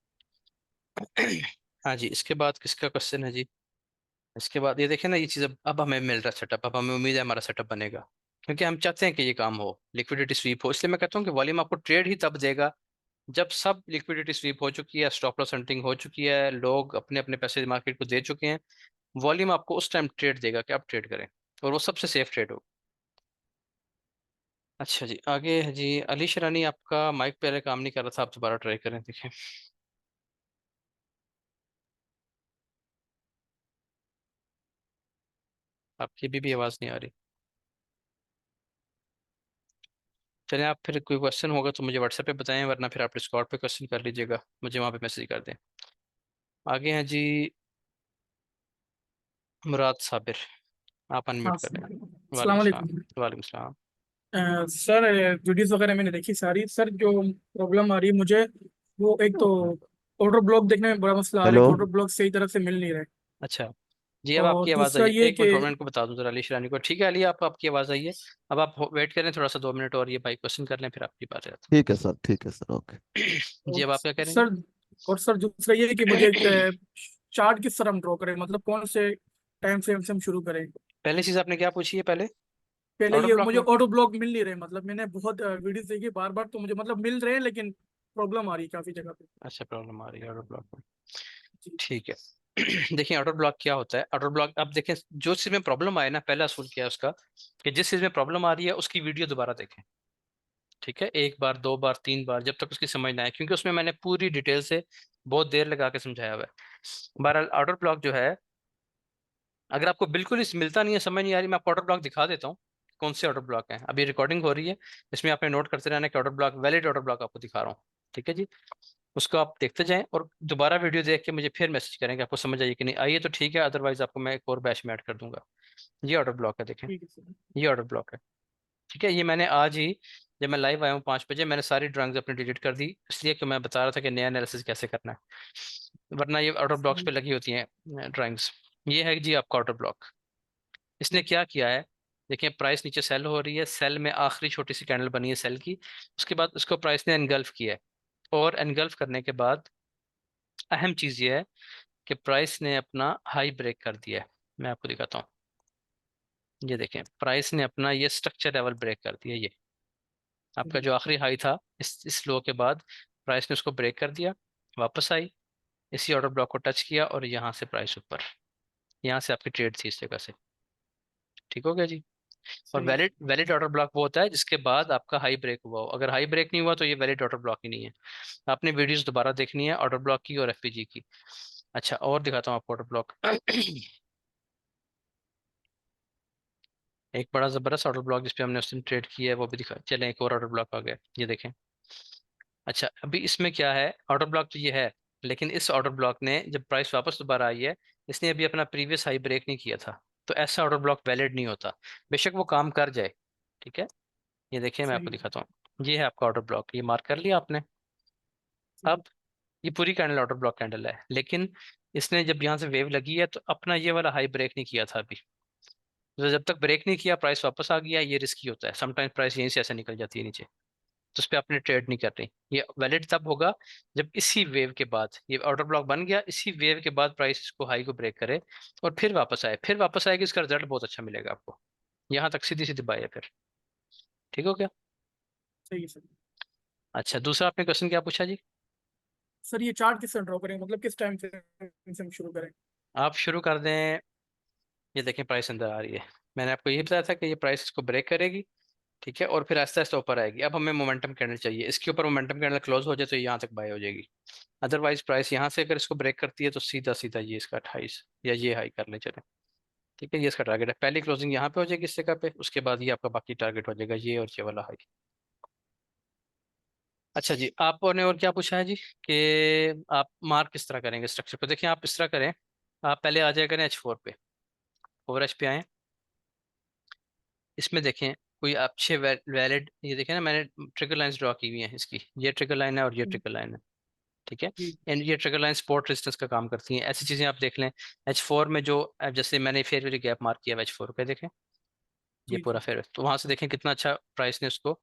हाँ जी, इसके बाद किसका क्वेश्चन है जी? इसके बाद ये देखें ना, ये चीज़ अब हमें मिल रहा है सेटअप, अब हमें उम्मीद है हमारा सेटअप बनेगा, क्योंकि हम चाहते हैं कि ये काम हो, लिक्विडिटी स्वीप हो। इसलिए मैं कहता हूँ कि वॉल्यूम आपको ट्रेड ही तब देगा जब सब लिक्विडिटी स्वीप हो चुकी है, स्टॉप लॉस हंटिंग हो चुकी है, लोग अपने अपने पैसे मार्केट को दे चुके हैं। वॉल्यूम आपको उस टाइम ट्रेड देगा कि आप ट्रेड करें, और वो सबसे सेफ ट्रेड हो। अच्छा जी, आगे है जी अली शरानी, आपका माइक पहले काम नहीं कर रहा था, आप दोबारा ट्राई करें, देखें। आपकी भी आवाज़ नहीं आ रही। चलें, आप फिर कोई क्वेश्चन होगा तो मुझे व्हाट्सएप पे बताएं, वरना फिर आप डिस्कॉर्ड पे क्वेश्चन कर लीजिएगा, मुझे वहाँ पे मैसेज कर दें। आगे हैं जी मुराद साबिर, आप
हाँ
अनम्यूट कर लें।
अस्सलाम
वालेकुम सलाम।
वालेकुम।
वालेकुम सलाम।
सर वीडियोस वगैरह मैंने देखी सारी। सर जो प्रॉब्लम आ रही है मुझे, वो एक तो ऑर्डर ब्लॉक देखने में बड़ा मसला आ रहा है
हेलो।
कि ऑर्डर ब्लॉक सही तरह से मिल नहीं रहे।
अच्छा जी, अब
और
आपकी आवाज़ आई
दूसरा
है,
ये
एक
कि
मिनट मैं इनको बता दूं जरा अली शरानी को। ठीक है अली, आप आपकी आवाज़ आई है। अब आप वेट करें थोड़ा सा, 2 मिनट और, ये भाई क्वेश्चन कर लें, फिर आपकी बात है।
ठीक है सर, ठीक है सर, ओके।
जी,
और
अब आप क्या करेंगे?
सर सर दूसरा ये कि मुझे चार्ट किस तरह हम ड्रॉ करें, मतलब कौन से टाइम फ्रेम से हम शुरू करें।
पहली चीज़ आपने क्या पूछी है पहले?
पहले
ऑर्डर
ये
ब्लॉक
मुझे
में?
ऑटो ब्लॉक मिल नहीं रहे, मतलब मैंने बहुत वीडियोस देखी बार बार, तो मुझे मतलब मिल रहे हैं लेकिन प्रॉब्लम आ रही है काफी जगह पे।
अच्छा, प्रॉब्लम आ रही है ऑर्डर ब्लॉक में।
जी
ठीक है। देखिए ऑर्डर ब्लॉक क्या होता है। ऑर्डर ब्लॉक आप देखें, जो चीज़ में प्रॉब्लम आए ना, पहला असूल क्या है उसका, कि जिस चीज़ में प्रॉब्लम आ रही है उसकी वीडियो दोबारा देखें। ठीक है, एक बार, 2 बार, 3 बार, जब तक उसकी समझ ना आए, क्योंकि उसमें मैंने पूरी डिटेल से बहुत देर लगा के समझाया हुआ है। बहरहाल ऑर्डर ब्लॉक जो है, अगर आपको बिल्कुल ही मिलता नहीं है, समझ नहीं आ रही, मैं आपको ऑर्डर ब्लॉक दिखा देता हूँ कौन से ऑर्डर ब्लॉक हैं। अभी रिकॉर्डिंग हो रही है, इसमें आपने नोट करते रहना कि order block, valid order block आपको दिखा रहा हूँ। ठीक है जी, उसको आप देखते जाएं और दोबारा वीडियो देख के मुझे फिर मैसेज करें कि आपको समझ आई कि नहीं आई है, तो ठीक है, अदरवाइज आपको मैं एक और बैच में ऐड कर दूंगा। ये ऑर्डर ब्लॉक है, देखें,
ठीक है सर।
ये ऑर्डर ब्लॉक है। ठीक है, ये मैंने आज ही, जब मैं लाइव आया हूँ 5 बजे, मैंने सारी ड्राइंग्स अपनी डिलीट कर दी, इसलिए कि मैं बता रहा था कि नया एनालिसिस कैसे करना है, वरना ये ऑर्डर ब्लॉक्स पे लगी होती हैं ड्राइंग्स। ये है जी आपका ऑर्डर ब्लॉक। इसने क्या किया है, देखिए प्राइस नीचे सेल हो रही है, सेल में आखिरी छोटी सी कैंडल बनी है सेल की, उसके बाद उसको प्राइस ने एनगल्फ किया है, और एनगल्फ करने के बाद अहम चीज़ ये है कि प्राइस ने अपना हाई ब्रेक कर दिया है। मैं आपको दिखाता हूँ, ये देखें, प्राइस ने अपना ये स्ट्रक्चर लेवल ब्रेक कर दिया। ये आपका जो आखिरी हाई था, इस लो के बाद प्राइस ने उसको ब्रेक कर दिया, वापस आई, इसी ऑर्डर ब्लॉक को टच किया, और यहाँ से प्राइस ऊपर, यहाँ से आपकी ट्रेड थी इस जगह से। ठीक हो गया जी। और
सही है।
वैलिड वैलिड ऑर्डर ब्लॉक वो होता है जिसके बाद आपका हाई ब्रेक हुआ हो। अगर हाई ब्रेक नहीं हुआ तो ये वैलिड ऑर्डर ब्लॉक ही नहीं है। आपने वीडियोस दोबारा देखनी है ऑर्डर ब्लॉक की और एफपीजी की। अच्छा, और दिखाता हूँ आपको ऑर्डर ब्लॉक। एक बड़ा जबरदस्त ऑर्डर ब्लॉक जिसपे हमने उस दिन ट्रेड किया है वो भी दिखा, चलें एक और ऑर्डर ब्लॉक आ गया, ये देखें। अच्छा, अभी इसमें क्या है, ऑर्डर ब्लॉक तो ये है, लेकिन इस ऑर्डर ब्लॉक ने जब प्राइस वापस दोबारा आई है, इसने अभी अपना प्रीवियस हाई ब्रेक नहीं किया था, तो ऐसा ऑर्डर ब्लॉक वैलिड नहीं होता, बेशक वो काम कर जाए। ठीक है, ये देखिए मैं
सही
आपको
है।
दिखाता हूँ, ये है आपका ऑर्डर ब्लॉक, ये मार्क कर लिया आपने।
सही है।
अब ये पूरी कैंडल ऑर्डर ब्लॉक कैंडल है, लेकिन इसने जब यहाँ से वेव लगी है तो अपना ये वाला हाई ब्रेक नहीं किया था अभी, तो जब तक ब्रेक नहीं किया प्राइस वापस आ गया, ये रिस्की होता है, समटाइम्स प्राइस यहीं से ऐसे निकल जाती है नीचे, तो उस पर आपने ट्रेड नहीं करनी। ये वैलिड तब होगा जब इसी वेव के बाद, ये ऑर्डर ब्लॉक बन गया, इसी वेव के बाद प्राइस इसको हाई को ब्रेक करे और फिर वापस आए, फिर वापस आएगी, इसका रिजल्ट बहुत अच्छा मिलेगा आपको। यहाँ तक सीधी सीधी बाई है फिर। ठीक हो गया?
सही है सर।
अच्छा, दूसरा आपने क्वेश्चन क्या पूछा जी?
सर ये चार्ट किस तरह ड्रॉ करें, मतलब किस टाइम से हम शुरू करें।
आप शुरू कर दें, ये देखें प्राइस अंदर आ रही है, मैंने आपको ये बताया था कि ये प्राइस इसको ब्रेक करेगी, ठीक है, और फिर आहिस्ता आहिस्ता ऊपर आएगी। अब हमें मोमेंटम कैंडल चाहिए, इसके ऊपर मोमेंटम कैंडल क्लोज हो जाए तो यहाँ तक बाय हो जाएगी, अदरवाइज प्राइस यहाँ से अगर इसको ब्रेक करती है तो सीधा सीधा ये इसका 28 या ये हाई कर ले चले। ठीक है, ये इसका टारगेट है, पहली क्लोजिंग यहाँ पे हो जाएगी इस जगह पे, उसके बाद ये आपका बाकी टारगेट हो जाएगा ये और ये वाला हाई। अच्छा जी, आपने और क्या पूछा है जी, कि आप मार्क किस तरह करेंगे स्ट्रक्चर को? देखिए आप इस तरह करें, आप पहले आ जाया करें H4 पे, ओवर एच पे आए, इसमें देखें कोई अच्छे वैलिड, ये देखें ना, मैंने ट्रिगर लाइंस ड्रॉ की हुई हैं इसकी, ये ट्रिगर लाइन है और ये ट्रिगर लाइन है। ठीक है।
जी
एंड ये ट्रिगर लाइन सपोर्ट रेजिस्टेंस का काम करती हैं। ऐसी चीजें आप देख लें। H4 में जो जैसे मैंने फेयर वैल्यू गैप मार्क किया H4 पे, देखें ये
जी
पूरा
जी
फेयर, तो वहां से देखें कितना अच्छा प्राइस ने उसको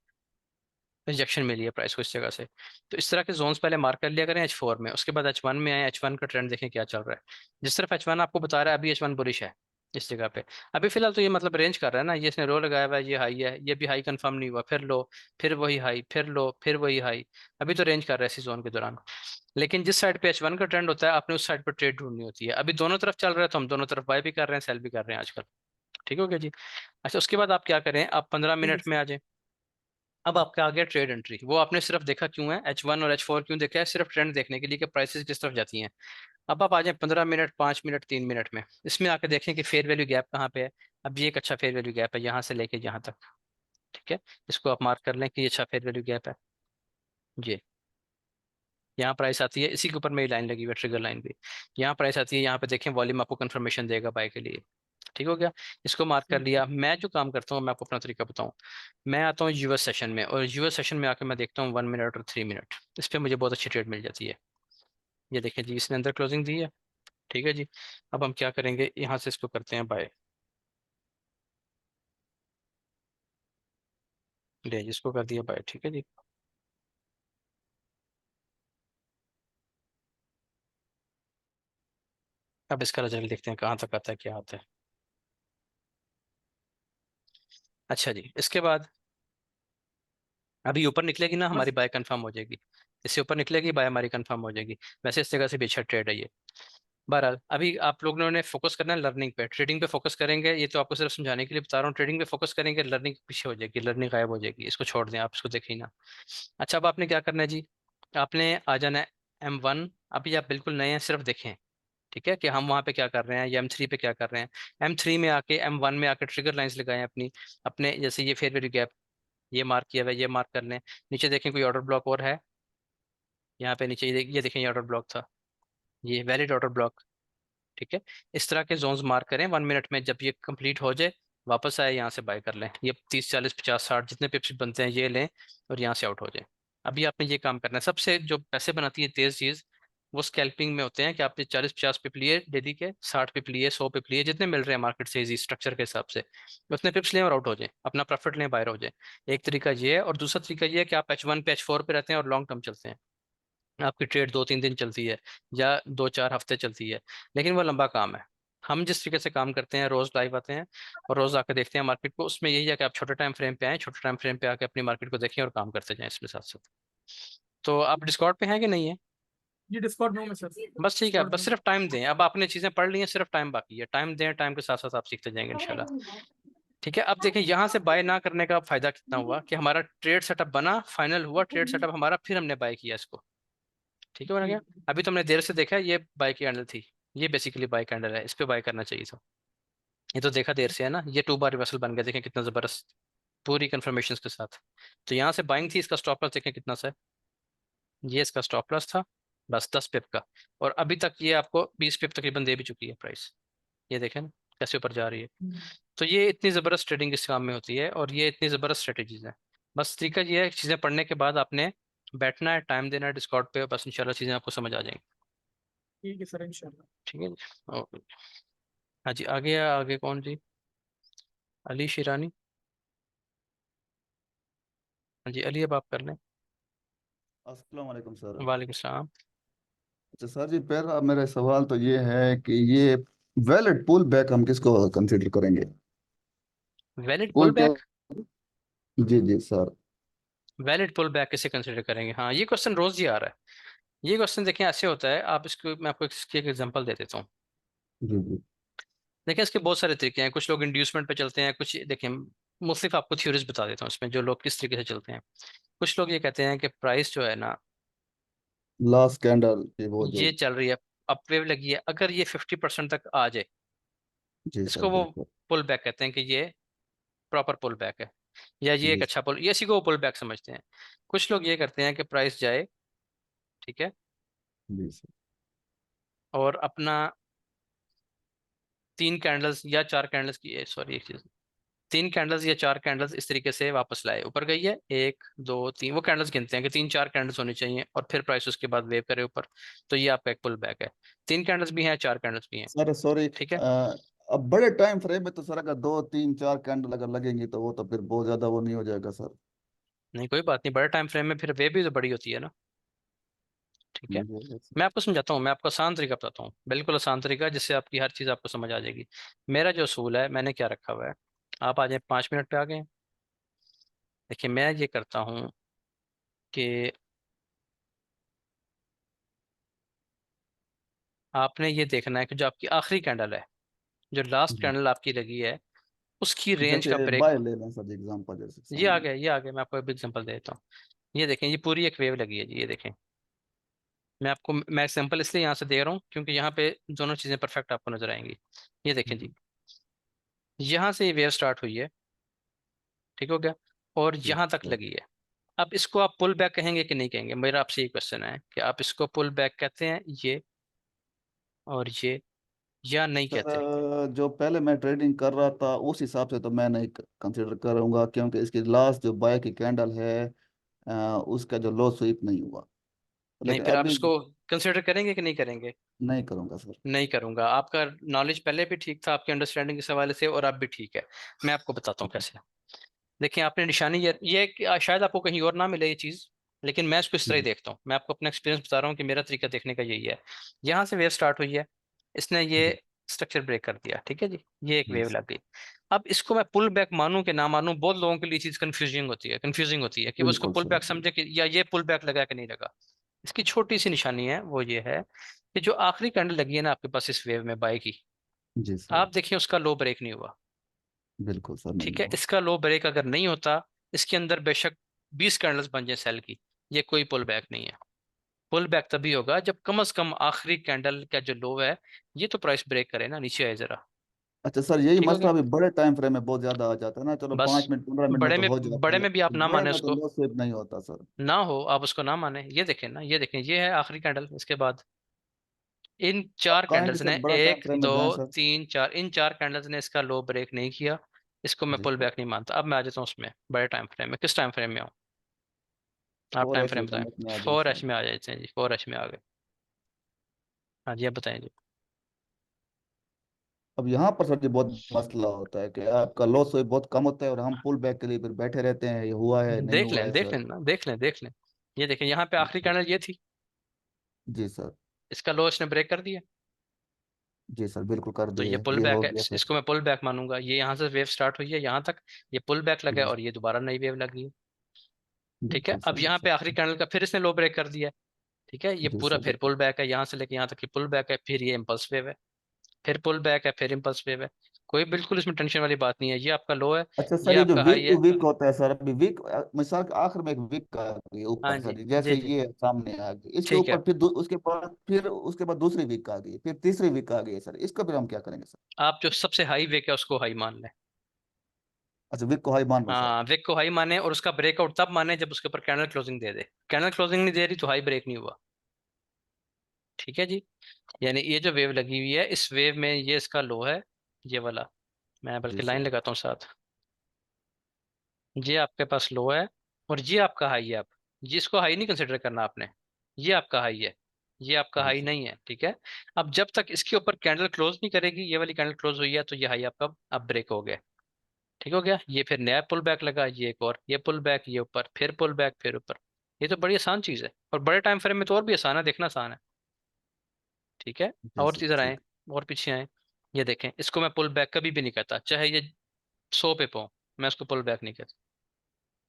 रिजेक्शन मिली है प्राइस को इस जगह से। तो इस तरह के जोन्स पहले मार्क कर लिया करें H4 में, उसके बाद H1 में आए, H1 का ट्रेंड देखें क्या चल रहा है। जिस तरफ H1 आपको बता रहा है अभी H1 बुलिश है इस जगह पे। अभी फिलहाल तो ये मतलब रेंज कर रहा है ना, ये इसने रो लगाया हुआ है, ये हाई है, ये भी हाई कंफर्म नहीं हुआ, फिर लो, फिर वही हाई, फिर लो, फिर वही हाई। अभी तो रेंज कर रहा है इसी जोन के दौरान। लेकिन जिस साइड पे H1 का ट्रेंड होता है आपने उस साइड पर ट्रेड ढूंढनी होती है। अभी दोनों तरफ चल रहा है तो हम दोनों तरफ बाय भी कर रहे हैं, सेल भी कर रहे हैं आजकल। ठीक हो गया जी। अच्छा, उसके बाद आप क्या करें, आप 15
ठीक है
मिनट में आ जाए। अब आपका आ गया ट्रेड एंट्री। वो आपने सिर्फ देखा क्यों है, H1 और H4 क्यों देखा है, सिर्फ ट्रेंड देखने के लिए कि प्राइसेस किस तरफ जाती हैं। अब आप आ जाए 15 मिनट, 5 मिनट, 3 मिनट में, इसमें आके देखें कि फेयर वैल्यू गैप कहाँ पे है। अब ये एक अच्छा फेयर वैल्यू गैप है यहाँ से लेके यहाँ तक। ठीक है, इसको आप मार्क कर लें कि ये अच्छा फेयर वैल्यू गैप है। जी, यहाँ प्राइस आती है, इसी के ऊपर मेरी लाइन लगी हुई है, ट्रिगर लाइन भी। यहाँ प्राइस आती है, यहाँ पे देखें वॉल्यूम आपको कंफर्मेशन देगा बाय के लिए। ठीक हो गया, इसको मार्क कर
ठीक
लिया। मैं जो काम करता हूँ मैं आपको अपना तरीका बताऊँ। मैं आता हूँ यूएस सेशन में, और यूएस सेशन में आकर मैं देखता हूँ 1 मिनट और 3 मिनट, इस पर मुझे बहुत अच्छी ट्रेड मिल जाती है। ये देखें जी, इसने अंदर क्लोजिंग दी है। ठीक है जी। अब हम क्या करेंगे, यहाँ से इसको करते हैं बाय। ले जी, इसको कर दिया बाय। ठीक है जी। अब इसका रिजल्ट देखते हैं कहाँ तक आता है, क्या आता है। अच्छा जी, इसके बाद अभी ऊपर निकलेगी ना हमारी
बस
बाय कंफर्म हो जाएगी। इससे ऊपर निकलेगी बाय हमारी कंफर्म हो जाएगी। वैसे इस जगह से भी अच्छा ट्रेड है ये। बहरहाल अभी आप लोगों ने फोकस करना है लर्निंग पे, ट्रेडिंग पे फोकस करेंगे, ये तो आपको सिर्फ समझाने के लिए बता रहा हूँ। ट्रेडिंग पे फोकस करेंगे, लर्निंग पीछे हो जाएगी, लर्निंग गायब हो जाएगी, इसको छोड़ दें आप, इसको देखें ही ना। अच्छा, अब आपने क्या करना है जी, आपने आ जाना है M1। अभी आप बिल्कुल नए हैं, सिर्फ देखें। ठीक है, कि हम वहाँ पे क्या कर रहे हैं या M3 पे क्या कर रहे हैं। M3 में आके, M1 में आके ट्रिगर लाइंस लगाएं अपनी, अपने जैसे ये फेयर वैल्यू गैप, ये मार्क किया हुआ है, ये मार्क कर लें। नीचे देखें कोई ऑर्डर ब्लॉक और है, यहाँ पे नीचे ये देखें, ये ऑर्डर ब्लॉक था, ये वैलिड ऑर्डर ब्लॉक। ठीक है, इस तरह के जोन्स मार्क करें 1 मिनट में। जब ये कंप्लीट हो जाए वापस आए, यहाँ से बाय कर लें। ये 30, 40, 50, 60 जितने पिप्स बनते हैं ये लें, और यहाँ से आउट हो जाए। अभी आपने ये काम करना है। सबसे जो पैसे बनाती है तेज चीज, वो स्कैल्पिंग में होते हैं कि आपने 40, 50 पिप लिए डेली के, 60 पिप लिए, 100 पिप लिए, जितने मिल रहे हैं मार्केट से इजी स्ट्रक्चर के हिसाब से, उतने पिप्स लें और आउट हो जाए, अपना प्रॉफिट लें, बाहर हो जाए। एक तरीका ये है। और दूसरा तरीका ये है कि आप H1 पे, H4 पे रहते हैं और लॉन्ग टर्म चलते हैं। आपकी ट्रेड 2, 3 दिन चलती है या 2, 4 हफ्ते चलती है, लेकिन वो लंबा काम है। हम जिस तरीके से काम करते हैं, रोज लाइव आते हैं और रोज आकर देखते हैं मार्केट को, उसमें यही है कि आप छोटे टाइम फ्रेम पे आए, छोटे टाइम फ्रेम पे आके अपनी मार्केट को देखें और काम करते जाएं इसके साथ साथ। तो आप डिस्कॉर्ड पे हैं कि नहीं है?
ये डिस्कॉर्ड में हूँ मैं सर,
बस ठीक है,
डिस्कॉर्ड
बस सिर्फ टाइम दें। अब आपने चीजें पढ़ ली हैं, सिर्फ टाइम बाकी है, टाइम दें, टाइम के साथ साथ आप सीखते जाएंगे इंशाल्लाह। ठीक है, अब देखें यहाँ से बाय ना करने का फायदा कितना हुआ, कि हमारा ट्रेड सेटअप बना, फाइनल हुआ ट्रेड सेटअप हमारा, फिर हमने बाय किया इसको। ठीक है, बना गया।
जी
अभी तुमने देर से देखा है, ये बाय की कैंडल थी, ये बेसिकली बाय कैंडल है, इस पे बाय करना चाहिए था। ये तो देखा देर से है ना, ये 2 बार रिवर्सल बन गया, देखें कितना जबरदस्त, पूरी कंफर्मेशन के साथ। तो यहाँ से बाइंग थी, इसका स्टॉप लॉस देखें कितना सा है, ये इसका स्टॉप लॉस था, बस 10 पिप का। और अभी तक ये आपको 20 पिप तकरीबन दे भी चुकी है प्राइस, ये देखें ना कैसे ऊपर जा रही है। तो ये इतनी ज़बरदस्त ट्रेडिंग इस काम में होती है, और ये इतनी ज़बरदस्त स्ट्रेटेजीज है। बस तरीका ये है, चीज़ें पढ़ने के बाद आपने बैठना है, टाइम देना है डिस्कॉर्ड पे, बस इंशाल्लाह चीज़ें आपको समझ आ जाएंगी।
ठीक है सर इंशाल्लाह।
ठीक है जी, ओके। हाँ जी, आगे आगे कौन जी, अली शिरानी। हाँ जी अली, अब आप कर लें।
अस्सलाम वालेकुम सर।
वालेकुम सलाम।
अच्छा सर जी, पहला मेरा सवाल तो ये है कि ये वैलिड पुल बैक हम किसको कंसीडर करेंगे?
वैलिड पुल
पुल
बैक,
बैक। जी जी सर।
वैलिड पुल बैक किसे कंसिडर करेंगे, हाँ ये क्वेश्चन रोज ही आ रहा है। ये क्वेश्चन देखें ऐसे होता है, आप इसको, मैं आपको इसकी एक एग्जांपल दे देता हूँ।
जी जी।
देखिए इसके बहुत सारे तरीके हैं, कुछ लोग इंड्यूसमेंट पे चलते हैं, कुछ देखें, मुख्तलिफ आपको थ्योरीज बता देता हूँ इसमें, जो लोग किस तरीके से चलते हैं। कुछ लोग ये कहते हैं कि प्राइस जो है ना,
लास्ट कैंडल ये वो जो।
ये चल रही है, अपवेव लगी है, अगर ये 50% तक आ जाए,
जी सर
इसको वो
बिल्कुल।
पुल बैक कहते हैं, कि ये प्रॉपर पुल बैक है, या ये एक
जी
अच्छा पुल, ये इसी को पुल बैक समझते हैं। कुछ लोग ये करते हैं कि प्राइस जाए, ठीक है,
जी सर।
और अपना 3 कैंडल्स या 4 कैंडल्स की, सॉरी एक चीज, 3 कैंडल्स या 4 कैंडल्स इस तरीके से वापस लाए, ऊपर गई है 1 2 3, वो कैंडल्स गिनते हैं कि 3 4 कैंडल्स होनी चाहिए और फिर प्राइस उसके बाद वेव करे ऊपर, तो ये आपका एक पुल बैक है। 3 कैंडल्स भी हैं, 4 कैंडल्स भी हैं।
सर सॉरी,
ठीक है,
अब बड़े टाइम फ्रेम में तो सर अगर 2 3 4 कैंडल अगर लगेंगी तो वो तो फिर बहुत ज्यादा वो नहीं हो जाएगा सर?
नहीं कोई बात नहीं, बड़े टाइम फ्रेम में फिर वेव भी तो बड़ी होती है ना। ठीक है, मैं आपको समझाता हूँ, मैं आपको आसान तरीका बताता हूँ, बिल्कुल आसान तरीका जिससे आपकी हर चीज़ आपको समझ आ जाएगी। मेरा जो असूल है, मैंने क्या रखा हुआ है, आप आ जाए 5 मिनट पे आ गए। देखिए मैं ये करता हूँ कि आपने ये देखना है कि जो आपकी आखिरी कैंडल है, जो लास्ट
जी।
कैंडल आपकी लगी है, उसकी रेंज का
जैसे
ब्रेक।
बाय ले लें सर एग्जांपल जैसे
ये आ
सामने।
गया, ये आ गया, मैं आपको एक एग्जांपल देता हूँ। ये देखें, ये पूरी एक वेव लगी है जी, ये देखें। मैं एग्जांपल इसलिए यहाँ से दे रहा हूँ क्योंकि यहाँ पे दोनों चीज़ें परफेक्ट आपको नजर आएंगी। ये देखें जी, यहाँ से ये वेव स्टार्ट हुई है, ठीक हो गया, और
जी
यहाँ तक
सर।
लगी है। अब इसको आप पुल बैक कहेंगे कि नहीं कहेंगे, मेरा आपसे ये क्वेश्चन है कि आप इसको पुल बैक कहते हैं ये और ये, या नहीं कहते।
जो पहले मैं ट्रेडिंग कर रहा था उस हिसाब से तो मैं नहीं कंसिडर करूंगा, क्योंकि इसकी लास्ट जो बाय की कैंडल है उसका जो लो स्वीप नहीं हुआ,
नहीं,
लेकिन
फिर आप
अभी
इसको कंसिडर करेंगे कि नहीं करेंगे।
नहीं करूंगा सर।
नहीं करूंगा, आपका नॉलेज पहले भी ठीक था, आपकी अंडरस्टैंडिंग के हवाले से, और अब भी ठीक है। मैं आपको बताता हूँ कैसे। देखिए आपने निशानी, ये कि शायद आपको कहीं और ना मिले ये चीज़, लेकिन मैं इसको इस तरह ही
जी
देखता हूँ। मैं आपको अपना एक्सपीरियंस बता रहा हूँ कि मेरा तरीका देखने का यही है। यहाँ से वेव स्टार्ट हुई है, इसने ये
जी
स्ट्रक्चर ब्रेक कर दिया, ठीक है जी, ये एक
जी
वेव
सर।
लग गई। अब इसको मैं पुल बैक मानूं कि ना मानूं, बहुत लोगों के लिए चीज़ कंफ्यूजिंग होती है कि वो इसको
बिल्कुल
पुल
सर।
बैक समझे कि या ये पुल बैक लगा कि नहीं लगा। इसकी छोटी सी निशानी है, वो ये है कि जो आखिरी कैंडल लगी है ना आपके पास इस वेव में बाय की,
जी सर।
आप देखिए उसका लो ब्रेक नहीं हुआ।
बिल्कुल सर नहीं
ठीक है,
हुआ।
इसका लो ब्रेक अगर नहीं होता, इसके अंदर बेशक 20 कैंडल्स बन जाए सेल की, ये कोई पुल बैक नहीं है। पुल बैक तभी होगा जब कम से कम आखिरी कैंडल का जो लो है, ये तो प्राइस ब्रेक करे ना, नीचे आए जरा।
अच्छा सर, यही
ठीक हो गया,
मसला भी बड़े टाइम फ्रेम में बहुत ज्यादा आ जाता है ना, चलो
बस
5 मिनट 15 मिनट में
बड़े
तो
में,
हो जाता है,
बड़े में भी आप
लेकिन
ना
बड़े
माने
में तो
उसको,
लो स्वीप नहीं होता सर।
ना हो आप उसको ना माने। ये देखें ये है आखिरी कैंडल, इसके बाद इन
आप
4 कैंडल्स
काइंडली
ने,
सर बड़ा टाइम
एक
फ्रेम में
दो
जाएं सर।
3 4, इन 4 कैंडल्स ने इसका लो ब्रेक नहीं किया, इसको मैं
जी
पुल
सर।
बैक नहीं मानता। अब मैं आ जाता हूँ उसमें बड़े टाइम फ्रेम में, किस टाइम फ्रेम में हूँ, आप
और
टाइम
ऐसे
फ्रेम बताएं।
में आ जाए
4H
सर।
में आ जाते हैं जी, 4H में आ गए। हाँ जी, आप बताएं जी।
अब यहाँ पर सर जी बहुत मसला होता है कि आपका लॉस बहुत कम होता है और हम पुल बैक के लिए फिर बैठे रहते हैं, ये हुआ है नहीं
देख
हुआ
लें
है
देख
सर।
लें ना, देख लें। ये देखें, यहाँ पे आखिरी कैंडल ये थी,
जी सर।
इसका लो इसने ब्रेक कर दिया,
जी सर बिल्कुल कर
तो
दिए,
ये पुल
ये
बैक
हो
है,
गया सर।
इसको मैं पुल बैक मानूंगा। ये यहाँ से वेव स्टार्ट हुई है यहाँ तक, ये पुल बैक लगा है
जी
और ये दोबारा नई वेव लगी है। ठीक है,
बिल्कुल
अब
समझ
यहाँ पे
सकते
आखिरी
हैं।
कैंडल का फिर इसने लो ब्रेक कर दिया है। ठीक है, ये
जी
पूरा
सर।
फिर पुल बैक है, यहाँ से लेके यहाँ तक की पुल बैक है, फिर ये इम्पल्स वेव है, फिर पुल बैक है, फिर इम्पल्स वेव है। कोई बिल्कुल इसमें टेंशन वाली बात नहीं है। ये आपका लो है,
अच्छा
ये
सर, ये जो
आपका हाई
वीक
है।
टू वीक होता है सर, अभी वीक मिसाल के आखिर में एक वीक आ गई
हाँ
ऊपर
जी,
सर जी,
जी
जैसे
जी,
ये सामने आ गई, इसके
ठीक है।
ऊपर फिर उसके बाद दूसरी वीक आ गई, फिर तीसरी वीक आ गई सर, इसका फिर हम क्या करेंगे सर?
आप जो सबसे हाई वेक है उसको हाई मान लें।
अच्छा, वीक को हाई मान लो सर।
हाँ, विक को हाई माने, और उसका ब्रेकआउट तब माने जब उसके ऊपर कैंडल क्लोजिंग दे दे। कैंडल क्लोजिंग नहीं दे रही तो हाई ब्रेक नहीं हुआ। ठीक है जी, यानी ये जो वेव लगी हुई है, इस वेव में ये इसका लो है, ये वाला। मैं
जी
बल्कि लाइन
सर।
लगाता हूँ साथ। ये आपके पास लो है और ये आपका हाई है। अब ये इसको हाई नहीं कंसिडर करना आपने, ये आपका हाई है, ये आपका
जी
हाई
सर।
नहीं है। ठीक है, अब जब तक इसके ऊपर कैंडल क्लोज नहीं करेगी, ये वाली कैंडल क्लोज हुई है, तो ये हाई आपका अब ब्रेक हो गया। ठीक हो गया, ये फिर नया पुल बैक लगा, ये एक और, ये पुल बैक, ये ऊपर, फिर पुल बैक, फिर ऊपर। ये तो बड़ी आसान चीज है, और बड़े टाइम फ्रेम में तो और भी आसान है, देखना आसान है। ठीक है,
जी
और
सर
इधर आए,
ठीक।
और पीछे आए। ये देखें, इसको मैं पुल बैक कभी भी नहीं कहता, चाहे ये 100 पे पाऊँ, मैं इसको पुल बैक नहीं कहता,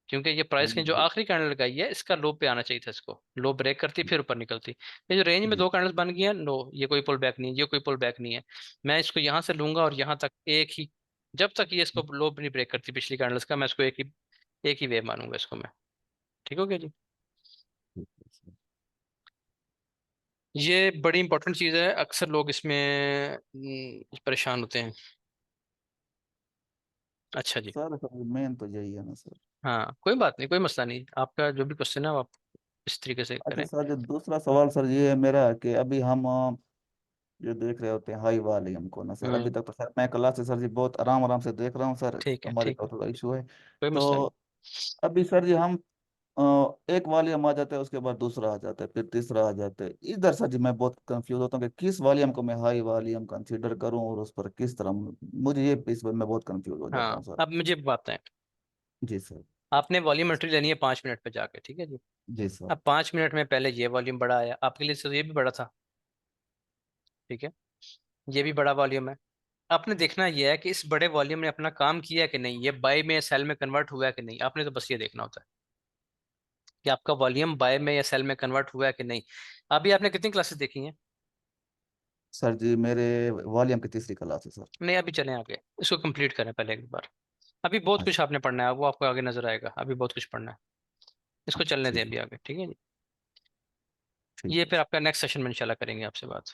क्योंकि ये प्राइस की जो
जी
आखिरी कैंडल लगाई है, इसका लो पे आना चाहिए था, इसको लो ब्रेक करती फिर ऊपर निकलती। ये जो रेंज में
जी।
2 कैंडल्स बन गई हैं, नो, ये कोई पुल बैक नहीं है, ये कोई पुल बैक नहीं है। मैं इसको यहाँ से लूंगा और यहाँ तक एक ही, जब तक ये इसको लो नहीं ब्रेक करती पिछली कैंडल्स का, मैं इसको एक ही वे मानूंगा इसको मैं। ठीक हो गया जी,
ठीक है सर।
ये बड़ी इंपॉर्टेंट चीज़ है, अक्सर लोग इसमें परेशान होते हैं। अच्छा जी,
सर मेन तो यही है ना सर।
हाँ कोई बात नहीं, कोई मसला नहीं, आपका जो भी क्वेश्चन है वो आप इस तरीके से
अच्छा
करें।
सर, जो दूसरा सवाल सर ये है मेरा कि अभी हम जो देख रहे होते हैं हाई वॉल्यूम को ना सर, अभी
हम्म।
तक तो सर मैं क्लास से सर जी बहुत आराम आराम से देख रहा हूँ सर,
ठीक है,
हमारे
ठीक
का
है,
थोड़ा इशू है।
कोई
तो
मसला नहीं।
अभी सर जी हम एक वॉल्यूम आ जाता है, उसके बाद दूसरा आ जाता है, फिर तीसरा आ जाता है। इधर सर जी मैं बहुत कंफ्यूज होता हूँ कि किस वॉल्यूम को मैं हाई वॉल्यूम कंसीडर करूँ और उस पर किस तरह, मुझे ये इस पर मैं बहुत कंफ्यूज हो जाता
हाँ,
हूँ सर।
अब मुझे बताएं।
जी सर।
आपने वॉल्यूमेट्री लेनी है 5 मिनट पे जाके, ठीक है जी।
जी सर।
अब 5 मिनट में पहले ये वॉल्यूम बड़ा आया आपके लिए, तो ये भी बड़ा था, ठीक है, ये भी बड़ा वॉल्यूम है। आपने देखना यह है कि इस बड़े वॉल्यूम ने अपना काम किया है कि नहीं, ये बाय में या सेल में कन्वर्ट हुआ है कि नहीं, आपने तो बस ये देखना होता है कि आपका वॉल्यूम बाय में या सेल में कन्वर्ट हुआ है कि नहीं। अभी आपने कितनी क्लासेस देखी हैं?
सर जी मेरे वॉल्यूम की तीसरी क्लास है सर।
नहीं, अभी चलें आगे, इसको कंप्लीट करें पहले एक बार। अभी बहुत कुछ
अच्छा।
आपने पढ़ना है, वो आपको आगे नजर आएगा, अभी बहुत कुछ पढ़ना है। इसको
अच्छा
चलने दें
ठीक है।
अभी आगे, ठीक है जी।
ठीक
ये
है
फिर
सर।
आपका नेक्स्ट सेशन में इंशाल्लाह करेंगे आपसे बात।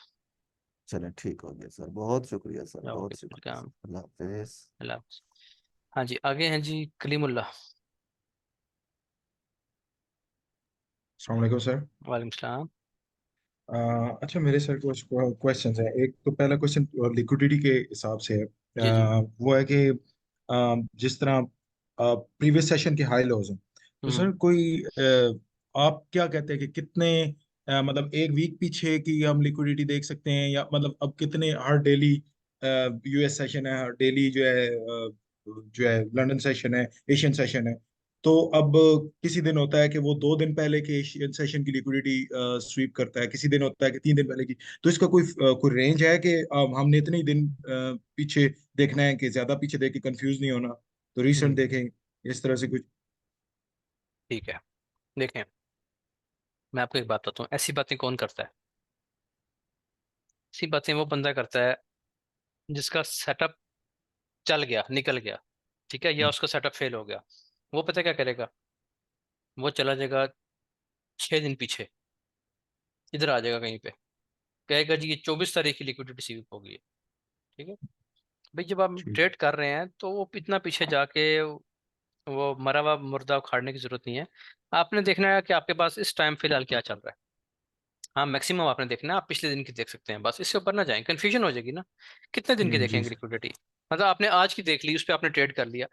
चलें ठीक हो गया सर, बहुत शुक्रिया सर,
ओके,
बहुत शुक्रिया
वेलकम।
सर, अल्लाह हाफिज।
अल्लाह हाफ़िज़। हाँ जी, आगे हैं जी कलीमुल्लाह।
अस्सलाम वालेकुम सर।
वालेकुम सलाम।
अच्छा मेरे सर कुछ क्वेश्चंस हैं। एक तो पहला क्वेश्चन लिक्विडिटी के हिसाब से है।
जी जी।
वो है कि जिस तरह प्रीवियस सेशन के हाई लॉज हैं, तो
हम्म।
सर कोई आप क्या कहते हैं कि कितने मतलब एक वीक पीछे की हम लिक्विडिटी देख सकते हैं, या मतलब अब कितने हर डेली यूएस सेशन है, हर डेली जो है लंदन सेशन है, एशियन सेशन है। तो अब किसी दिन होता है कि वो 2 दिन पहले के एशियन सेशन की लिक्विडिटी स्वीप करता है, किसी दिन होता है कि 3 दिन पहले की। तो इसका कोई रेंज है कि हमने इतने ही दिन पीछे देखना है कि ज्यादा पीछे देख के कंफ्यूज नहीं होना, तो रिसेंट
हम्म।
देखें, इस तरह से कुछ।
ठीक है, देखें, मैं आपको एक बात बताता हूँ, ऐसी बातें कौन करता है? ऐसी बातें वो बंदा करता है जिसका सेटअप चल गया, निकल गया, ठीक है, या उसका सेटअप फेल हो गया। वो पता है क्या करेगा? वो चला जाएगा 6 दिन पीछे, इधर आ जाएगा कहीं पे, कहेगा जी ये 24 तारीख की लिक्विडिटी स्वीप होगी है, ठीक है। भाई जब आप
ठीक।
ट्रेड कर रहे हैं तो वो इतना पीछे जाके वो मरा हुआ मुर्दा उखाड़ने की जरूरत नहीं है। आपने देखना है कि आपके पास इस टाइम फिलहाल क्या चल रहा है। हाँ, मैक्सिमम आपने देखना है, आप पिछले दिन की देख सकते हैं, बस इससे ऊपर ना जाएं, कंफ्यूजन हो जाएगी ना। कितने दिन की
जी
देखेंगे
सर।
लिक्विडिटी? मतलब आपने आज की देख ली, उस पर आपने ट्रेड कर लिया,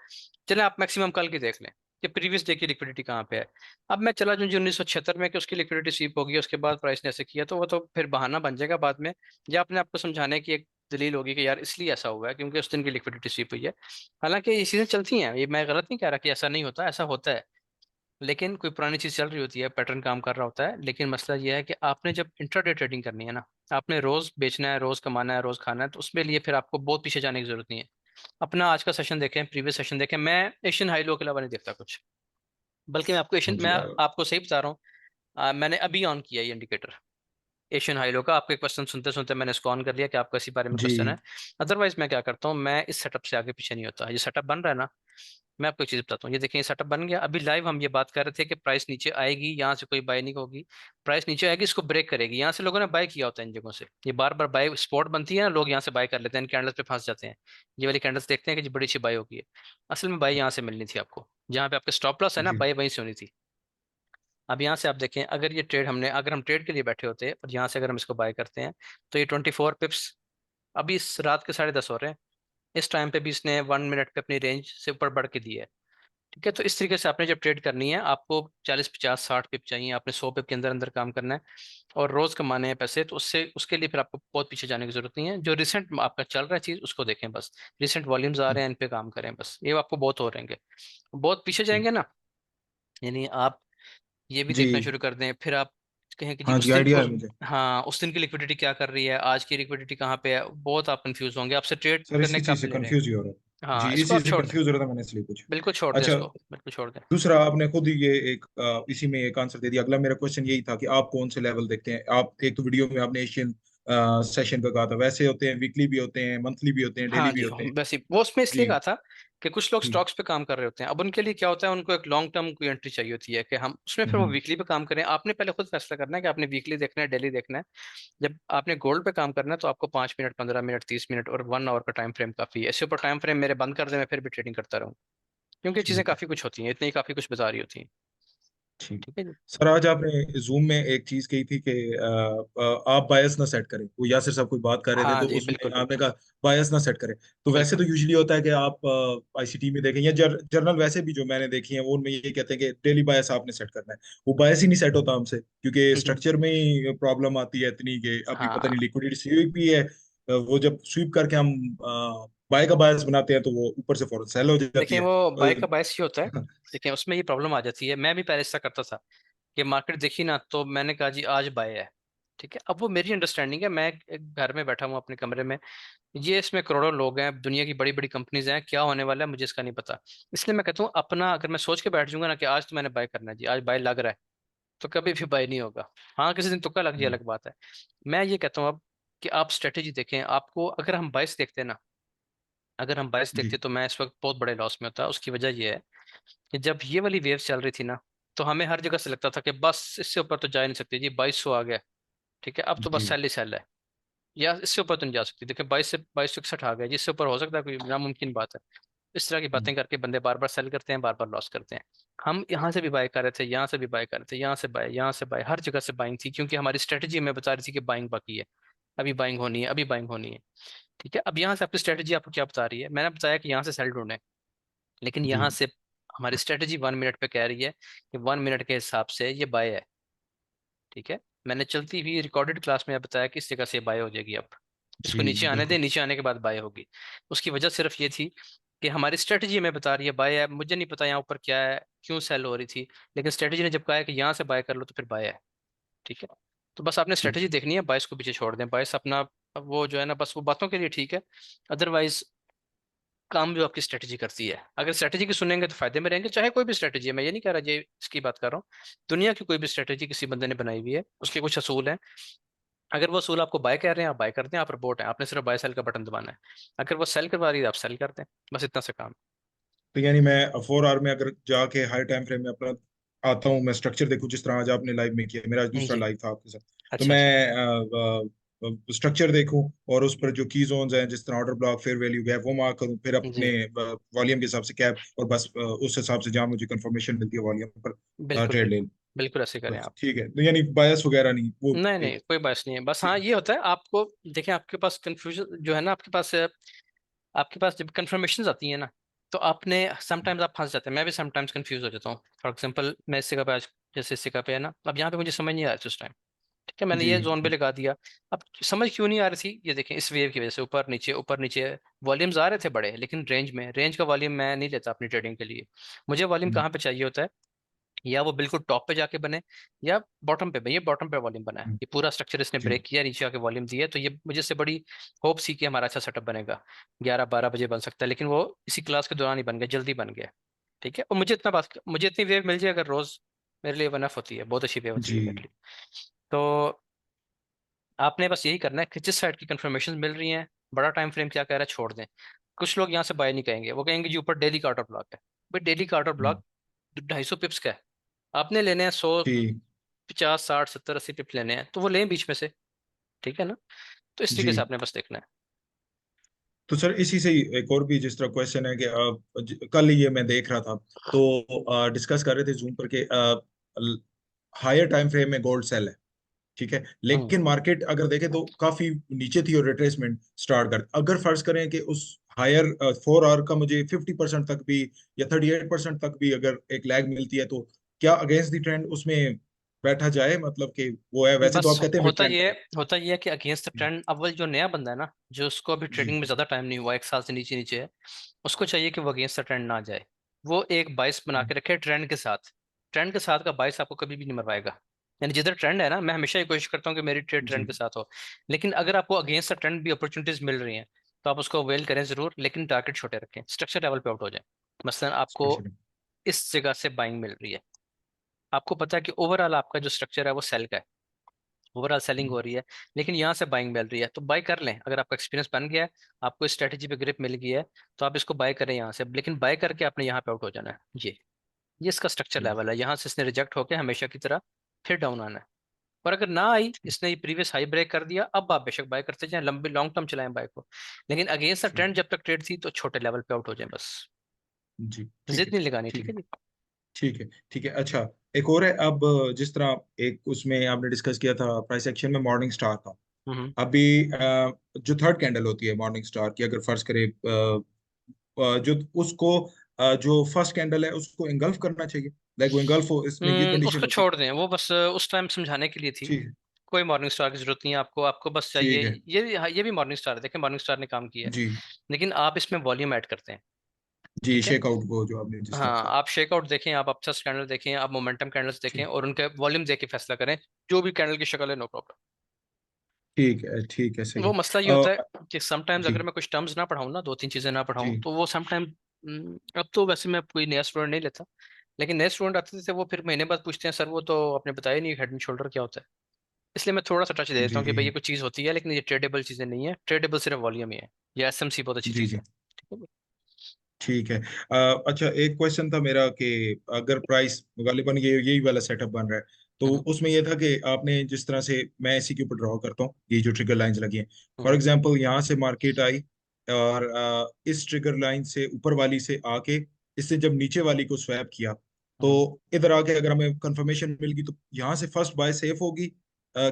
चले आप मैक्सिमम कल की देख लें कि प्रीवियस डे की लिक्विडिटी कहाँ पे है। अब मैं चला जाऊँ जो 1976 में कि उसकी लिक्विडिटी स्वीप होगी, उसके बाद प्राइस ने ऐसे किया, तो वो तो फिर बहाना बन जाएगा बाद में, या अपने आपको समझाने की एक दलील होगी कि यार इसलिए ऐसा हुआ है क्योंकि उस दिन की लिक्विडिटी स्वीप हुई है। हालांकि ये चीज़ें चलती हैं, ये मैं गलत नहीं कह रहा कि ऐसा नहीं होता, ऐसा होता है। लेकिन कोई पुरानी चीज चल रही होती है, पैटर्न काम कर रहा होता है, लेकिन मसला ये है कि आपने जब इंट्राडे ट्रेडिंग करनी है ना, आपने रोज बेचना है, रोज कमाना है, रोज खाना है, तो उसके लिए फिर आपको बहुत पीछे जाने की जरूरत नहीं है। अपना आज का सेशन देखें, प्रीवियस सेशन देखें, मैं एशियन हाई लो के अलावा नहीं देखता कुछ। बल्कि मैं आपको
हाँ
एशियन,
जी।
मैं आपको सही बता रहा हूँ, मैंने अभी ऑन किया ये इंडिकेटर एशियन हाई लो का। आपके क्वेश्चन सुनते सुनते मैंने इसको ऑन कर लिया कि आपका इसी बारे में
जी
क्वेश्चन है। अदरवाइज मैं क्या करता हूँ, मैं इस सेटअप से आगे पीछे नहीं होता। ये सेटअप बन रहा है ना, मैं आपको एक चीज बताता हूँ, ये देखिए, ये सेटअप बन गया। अभी लाइव हम ये बात कर रहे थे कि प्राइस नीचे आएगी, यहाँ से कोई बाय नहीं होगी, प्राइस नीचे आएगी, इसको ब्रेक करेगी, यहाँ से लोगों ने बाय किया होता है इन जगहों से, ये बार बार बाय स्पॉट बनती है ना, लोग यहाँ से बाय कर लेते हैं, इन कैंडल्स पे फंस जाते हैं। ये वाली कैंडल्स देखते हैं कि जी बड़ी अच्छी बाय होगी है, असल में बाय यहाँ से मिलनी थी आपको, जहाँ पे आपके स्टॉप लॉस है ना,
जी।
बाय वहीं से होनी थी। अब यहाँ से आप देखें, अगर ये ट्रेड हमने, अगर हम ट्रेड के लिए बैठे होते और यहाँ से अगर हम इसको बाय करते हैं, तो ये 24 पिप्स अभी इस रात के 10:30 हो रहे हैं, इस टाइम पे भी इसने 1 मिनट पे अपनी रेंज से ऊपर बढ़ के दी है, ठीक है। तो इस तरीके से आपने जब ट्रेड करनी है, आपको 40 50 60 पिप चाहिए, आपने 100 पिप के अंदर अंदर काम करना है और रोज कमाने हैं पैसे, तो उससे उसके लिए फिर आपको बहुत पीछे जाने की जरूरत नहीं है। जो रिसेंट आपका चल रहा है चीज उसको देखें बस, रिसेंट वॉल्यूम्स आ रहे हैं, इन पे काम करें बस, ये आपको बहुत हो रहेंगे। बहुत पीछे
ठीक।
जाएंगे ना, यानी आप ये भी
जी।
देखना शुरू कर दें, फिर आप कहें कि जी
हाँ जी,
उस दिन
आइडिया है
उस,
मुझे।
हाँ उस दिन की लिक्विडिटी क्या कर रही है, आज की लिक्विडिटी कहाँ पे है, बहुत आप कंफ्यूज होंगे, आपसे ट्रेड
सर
करने
इसी चीज
कब
से
ले रहे हैं।
कंफ्यूज ही हो रहा था
हाँ,
जी, इस
इसको आप
चीज से
छोड़ दें,
कंफ्यूज हो रहा था मैंने, इसलिए पूछा।
बिल्कुल छोड़ दें
अच्छा,
इसको, बिल्कुल छोड़ दें।
दूसरा आपने खुद ही ये एक इसी में एक आंसर दे दिया। अगला मेरा क्वेश्चन यही था कि आप कौन से लेवल देखते हैं। आप एक तो वीडियो में आपने एशियन सेशन का कहा था, वैसे होते हैं, वीकली भी होते हैं, मंथली भी होते हैं, डेली
हाँ
भी
जी,
होते हैं।
वैसे वो उसमें इसलिए
जी
कहा था कि कुछ लोग
जी।
स्टॉक्स पे काम कर रहे होते हैं, अब उनके लिए क्या होता है, उनको एक लॉन्ग टर्म कोई एंट्री चाहिए होती है कि हम उसमें फिर वो
हम्म।
वीकली पे काम करें। आपने पहले खुद फैसला करना है कि आपने वीकली देखना है, डेली देखना है। जब आपने गोल्ड पे काम करना है तो आपको 5 मिनट, 15 मिनट, 30 मिनट और 1 आवर का टाइम फ्रेम काफी है। इससे ऊपर टाइम फ्रेम मेरे बंद कर दे, मैं फिर भी ट्रेडिंग करता रहूँ, क्योंकि चीजें
ठीक है।
काफी कुछ होती हैं, इतनी काफी कुछ बता रही होती हैं।
ठीक।
ठीक है जी।
सर आज आपने जूम में एक चीज कही थी कि आप बायस ना सेट करें, वो यासिर साहब कोई बात कर रहे थे
हाँ
तो
जी,
उसमें
बिल्कुल
आपने
बिल्कुल
कहा बायस ना सेट करें। तो वैसे तो
बिल्कुल।
यूजुअली होता है कि आप आईसीटी में देखें या जर्नल वैसे भी जो मैंने देखी है वो उनमें ये कहते हैं कि डेली बायस आपने सेट करना है। वो बायस ही नहीं सेट होता हमसे, क्योंकि स्ट्रक्चर में ही प्रॉब्लम आती है इतनी कि अभी पता नहीं
हाँ
लिक्विडिटी स्वीप भी है। वो जब स्वीप करके हम बाय का बायस बनाते हैं तो वो ऊपर से फौरन सेल हो जाती
देखिए,
है।
वो बाय का बायस ही होता है। देखिए उसमें ये प्रॉब्लम आ जाती है, मैं भी पहले ऐसा करता था कि मार्केट देखी ना तो मैंने कहा जी आज बाय है। ठीक है, अब वो मेरी अंडरस्टैंडिंग है, मैं एक घर में बैठा हूँ अपने कमरे में, ये इसमें करोड़ों लोग हैं, दुनिया की बड़ी बड़ी कंपनीज हैं, क्या होने वाला है मुझे इसका नहीं पता। इसलिए मैं कहता हूँ अपना, अगर मैं सोच के बैठ जाऊंगा ना कि आज तो मैंने बाय करना है जी, आज बाय लग रहा है, तो कभी भी बाय नहीं होगा। हाँ किसी दिन तुक्का लग जाए अलग बात है। मैं ये कहता हूँ अब कि आप स्ट्रेटेजी देखें। आपको अगर हम बायस देखते हैं ना, अगर हम बायस देखते
जी
तो मैं इस वक्त बहुत बड़े लॉस में होता। उसकी वजह ये है कि जब ये वाली वेव चल रही थी ना, तो हमें हर जगह से लगता था कि बस इससे ऊपर तो जा ही नहीं सकती जी, 2200 आ गया। ठीक है, अब तो बस
जी
सेल ही सेल है, या इससे ऊपर तो नहीं जा सकती। देखिए 22 से 2261 आ गया, जिससे ऊपर हो सकता है, कोई नामुमकिन बात है। इस तरह की बातें करके बंदे बार बार सेल करते हैं, बार बार लॉस करते हैं। हम यहाँ से भी बाय कर रहे थे, यहाँ से भी बाय कर रहे थे, यहाँ से बाय, यहाँ से बाय, हर जगह से बाइंग थी, क्योंकि हमारी स्ट्रेटजी हमें बता रही थी कि बाइंग बाकी है, अभी बाइंग होनी है, अभी बाइंग होनी है। ठीक है, अब यहाँ से आपकी स्ट्रेटजी आपको क्या बता रही है? मैंने बताया कि यहाँ से सेल ढूंढे, लेकिन
जी
यहाँ से हमारी स्ट्रेटजी 1 मिनट पे कह रही है कि 1 मिनट के हिसाब से ये बाय है। ठीक है, मैंने चलती हुई रिकॉर्डेड क्लास में बताया कि इस जगह से बाय हो जाएगी। अब
जी
इसको नीचे आने दें,
बिल्कुल।
नीचे आने के बाद बाय होगी। उसकी वजह सिर्फ ये थी कि हमारी स्ट्रेटजी हमें बता रही है बाय है, मुझे नहीं पता यहाँ ऊपर क्या है, क्यों सेल हो रही थी, लेकिन स्ट्रेटजी ने जब कहा है कि यहाँ से बाय कर लो तो फिर बाय है। ठीक है, तो बस आपने
ठीक
स्ट्रेटजी देखनी है, बायस को पीछे छोड़ दें। बायस अपना वो जो है ना, बस वो बातों के लिए ठीक है, अदरवाइज काम जो आपकी स्ट्रेटजी करती है, अगर स्ट्रेटजी की सुनेंगे तो फायदे में रहेंगे, चाहे कोई भी स्ट्रेटजी है। मैं ये नहीं कह रहा, ये इसकी बात कर रहा हूँ, दुनिया की कोई भी स्ट्रेटजी किसी बंदे ने बनाई हुई है, उसके कुछ असूल हैं। अगर वो असूल आपको बाय कर रहे हैं, आप बाय करते हैं, आप रिपोर्ट है, आपने सिर्फ बाय सेल का बटन दबाना है। अगर वो सेल करवा रही है, आप सेल करते हैं, बस इतना सा काम है।
तो यानी मैं 4 आवर में अगर जाके हाई टाइम फ्रेम में अपना आता हूँ, मैं स्ट्रक्चर देखूँ जिस तरह आज आपने लाइव में किया, मेरा आज दूसरा
जी,
लाइव था आपके साथ, तो
अच्छा अच्छा।
मैं स्ट्रक्चर देखूँ और उस पर जो की जोन्स हैं जिस तरह order block fair value gap वो मार्क करूँ, फिर अपने
जी
वॉल्यूम के हिसाब से कैप, और बस उस हिसाब से जहाँ मुझे कंफर्मेशन मिलती है वॉल्यूम पर
बिल्कुल
ट्रेड ले
बिल्कुल
लूँ।
बिल्कुल ऐसे करें
बस
आप।
ठीक है, तो यानी बायस वगैरह नहीं वो
नहीं नहीं,
एक।
कोई बात नहीं है, बस हाँ ये होता है आपको। देखें आपके पास कंफ्यूजन जो है ना, आपके पास जब कंफर्मेशन आती है ना, तो आपने समटाइम्स आप फंस जाते हैं, मैं भी समटाइम्स कंफ्यूज हो जाता हूँ। फॉर एग्जांपल मैं इस जगह पे आज, जैसे इस जगह पे है ना, अब यहाँ पे मुझे समझ नहीं आ रही थी उस टाइम। ठीक है, मैंने
जी
ये जोन पे लगा दिया। अब समझ क्यों नहीं आ रही थी, ये देखें, इस वेव की वजह से ऊपर नीचे वॉल्यूम्स आ रहे थे बड़े, लेकिन रेंज का वॉल्यूम मैं नहीं लेता अपनी ट्रेडिंग के लिए। मुझे वॉल्यूम कहाँ पे चाहिए होता है? या वो बिल्कुल टॉप पे जाके बने, या बॉटम पे बने। ये बॉटम पे वॉल्यूम बना है, ये पूरा स्ट्रक्चर इसने
जी
ब्रेक किया, नीचे आके वॉल्यूम दिया, तो ये मुझे से बड़ी होप सी कि हमारा अच्छा सेटअप बनेगा, 11-12 बजे बन सकता है, लेकिन वो इसी क्लास के दौरान ही बन गया, जल्दी बन गया। ठीक है, और मुझे इतनी वेव मिल जाए अगर रोज, मेरे लिए वनफ होती है, बहुत अच्छी वेव होती है
जी
मेरे लिए। तो आपने बस यही करना है कि जिस साइड की कंफर्मेशन मिल रही हैं, बड़ा टाइम फ्रेम क्या कह रहा है छोड़ दें। कुछ लोग यहाँ से बाय नहीं कहेंगे, वो कहेंगे जी ऊपर डेली का ऑर्डर ब्लॉक है। भाई डेली का ऑर्डर ब्लॉक 250 पिप्स का है, आपने लेने हैं 100,
जी
50, 60, 70, 80 पिप लेने हैं, तो वो लें बीच में से। ठीक है ना, तो इस तरीके से
जी।
आपने बस देखना है।
तो सर इसी से ही एक और भी जिस तरह क्वेश्चन है कि कल ही ये मैं देख रहा था, तो डिस्कस कर रहे थे जूम पर के हायर टाइम फ्रेम में गोल्ड सेल है, ठीक है,
हम्म
लेकिन मार्केट अगर देखें तो काफी नीचे थी और रिट्रेसमेंट स्टार्ट कर, अगर फर्ज करें कि उस हायर 4 आवर का मुझे 50% तक भी या 38% तक भी अगर एक लैग मिलती है, तो क्या अगेंस्ट द ट्रेंड उसमें बैठा जाए, मतलब कि वो है, वैसे तो
बस
आप कहते हैं मिड ट्रेंड पे
होता ये है कि अगेंस्ट द ट्रेंड, अव्वल जो नया बंदा है ना, जो उसको अभी
जी
ट्रेडिंग में ज्यादा टाइम नहीं हुआ, 1 साल से नीचे नीचे है, उसको चाहिए कि वो अगेंस्ट द ट्रेंड ना जाए। वो एक बाइस बना के रखे ट्रेंड के साथ। ट्रेंड के साथ का बाइस आपको कभी भी नहीं मरवाएगा। यानी जिधर ट्रेंड है ना, मैं हमेशा ये कोशिश करता हूँ कि मेरी ट्रेड
जी
ट्रेंड के साथ हो। लेकिन अगर आपको अगेंस्ट द ट्रेंड भी अपॉर्चुनिटीज मिल रही हैं, तो आप उसको अवेल करें जरूर, लेकिन टारगेट छोटे रखें, स्ट्रक्चर लेवल पे आउट हो जाए। मसलन आपको
स्पेशली
इस जगह से बाइंग मिल रही है, आपको पता है कि ओवरऑल आपका जो स्ट्रक्चर है वो सेल का है, ओवरऑल सेलिंग हो रही है, लेकिन यहाँ से बाइंग मिल रही है, तो बाय कर लें। अगर आपका एक्सपीरियंस बन गया है, आपको इस स्ट्रेटजी पे ग्रिप मिल गई है, तो आप इसको बाय करें यहाँ से, लेकिन बाय करके आपने यहाँ पे आउट हो जाना है। ये इसका स्ट्रक्चर लेवल है, यहाँ से इसने रिजेक्ट होकर हमेशा की तरह फिर डाउन आना है। और अगर ना आई, इसने ये प्रीवियस हाई ब्रेक कर दिया, अब आप बेशक बाय करते जाएं, लंबे लॉन्ग टर्म चलाएं बाय को, लेकिन अगेंस्ट द ट्रेंड जब तक ट्रेड थी तो छोटे लेवल पे आउट हो जाए बस,
जी ठीक है
जिद नहीं लगानी। ठीक
ठीक
है
है
जी।
ठीक है ठीक है। अच्छा, एक और है। अब जिस तरह एक उसमें आपने डिस्कस किया था प्राइस एक्शन में मॉर्निंग स्टार का,
हम्म।
अभी जो थर्ड कैंडल होती है मॉर्निंग स्टार की, अगर फर्ज करें जो उसको जो फर्स्ट कैंडल है उसको engulf करना चाहिए, लाइक वो engulf हो, इसमें ये कंडीशन
उसको
होती है।
छोड़ दें, वो बस उस टाइम समझाने के लिए थी।
ठीक है।
कोई मॉर्निंग स्टार की जरूरत नहीं है आपको, आपको बस चाहिए
ठीक है।
ये भी मॉर्निंग स्टार है, देखें मॉर्निंग स्टार ने काम किया है,
जी
लेकिन आप इसमें वॉल्यूम ऐड करते हैं।
जी,
ठीक है।
शेक आउट को जो आपने जिस तरह
हाँ,
कहा।
आप शेकआउट देखें, आप अपचस कैंडल देखें, आप मोमेंटम कैंडल्स देखें
ठीक
और उनके वॉल्यूम देख के फैसला करें। जो भी कैंडल की शक्ल है, नो प्रॉब्लम।
ठीक है, सही
वो
है।
मसला ये होता है कि समटाइम्स
जी
अगर मैं कुछ टर्म्स ना पढ़ाऊँ ना, दो तीन चीजें ना पढ़ाऊँ,
जी
तो वो समटाइम, अब तो वैसे मैं कोई नया स्टूडेंट नहीं लेता, लेकिन नए स्टूडेंट आते थे वो फिर महीने बाद पूछते हैं, सर वो तो आपने बताया नहीं हेड एंड शोल्डर क्या होता है। इसलिए मैं थोड़ा सा टच दे देता
जी
हूँ कि
जी
भाई ये कुछ चीज़ होती है, लेकिन ये ट्रेडेबल चीज़ें नहीं है, ट्रेडेबल सिर्फ वॉल्यूम ही है। ये एसएमसी बहुत अच्छी
जी
चीज़
जी,
है। ठीक है।
ठीक है। अच्छा, एक क्वेश्चन था मेरा कि अगर प्राइस गालिबन ये यही वाला सेटअप बन रहा है, तो
हम्म,
उसमें ये था कि आपने जिस तरह से, मैं इसी के ऊपर ड्रॉ करता हूँ, ये जो ट्रिगर लाइंस लगी हैं, फॉर
हम्म,
एग्जांपल यहाँ से मार्केट आई और इस ट्रिगर लाइन से ऊपर वाली से आके इससे जब नीचे वाली को स्वैप किया, तो
हम्म।
इधर आके अगर हमें कंफर्मेशन मिल गई तो यहाँ से फर्स्ट बाय सेफ होगी, अ,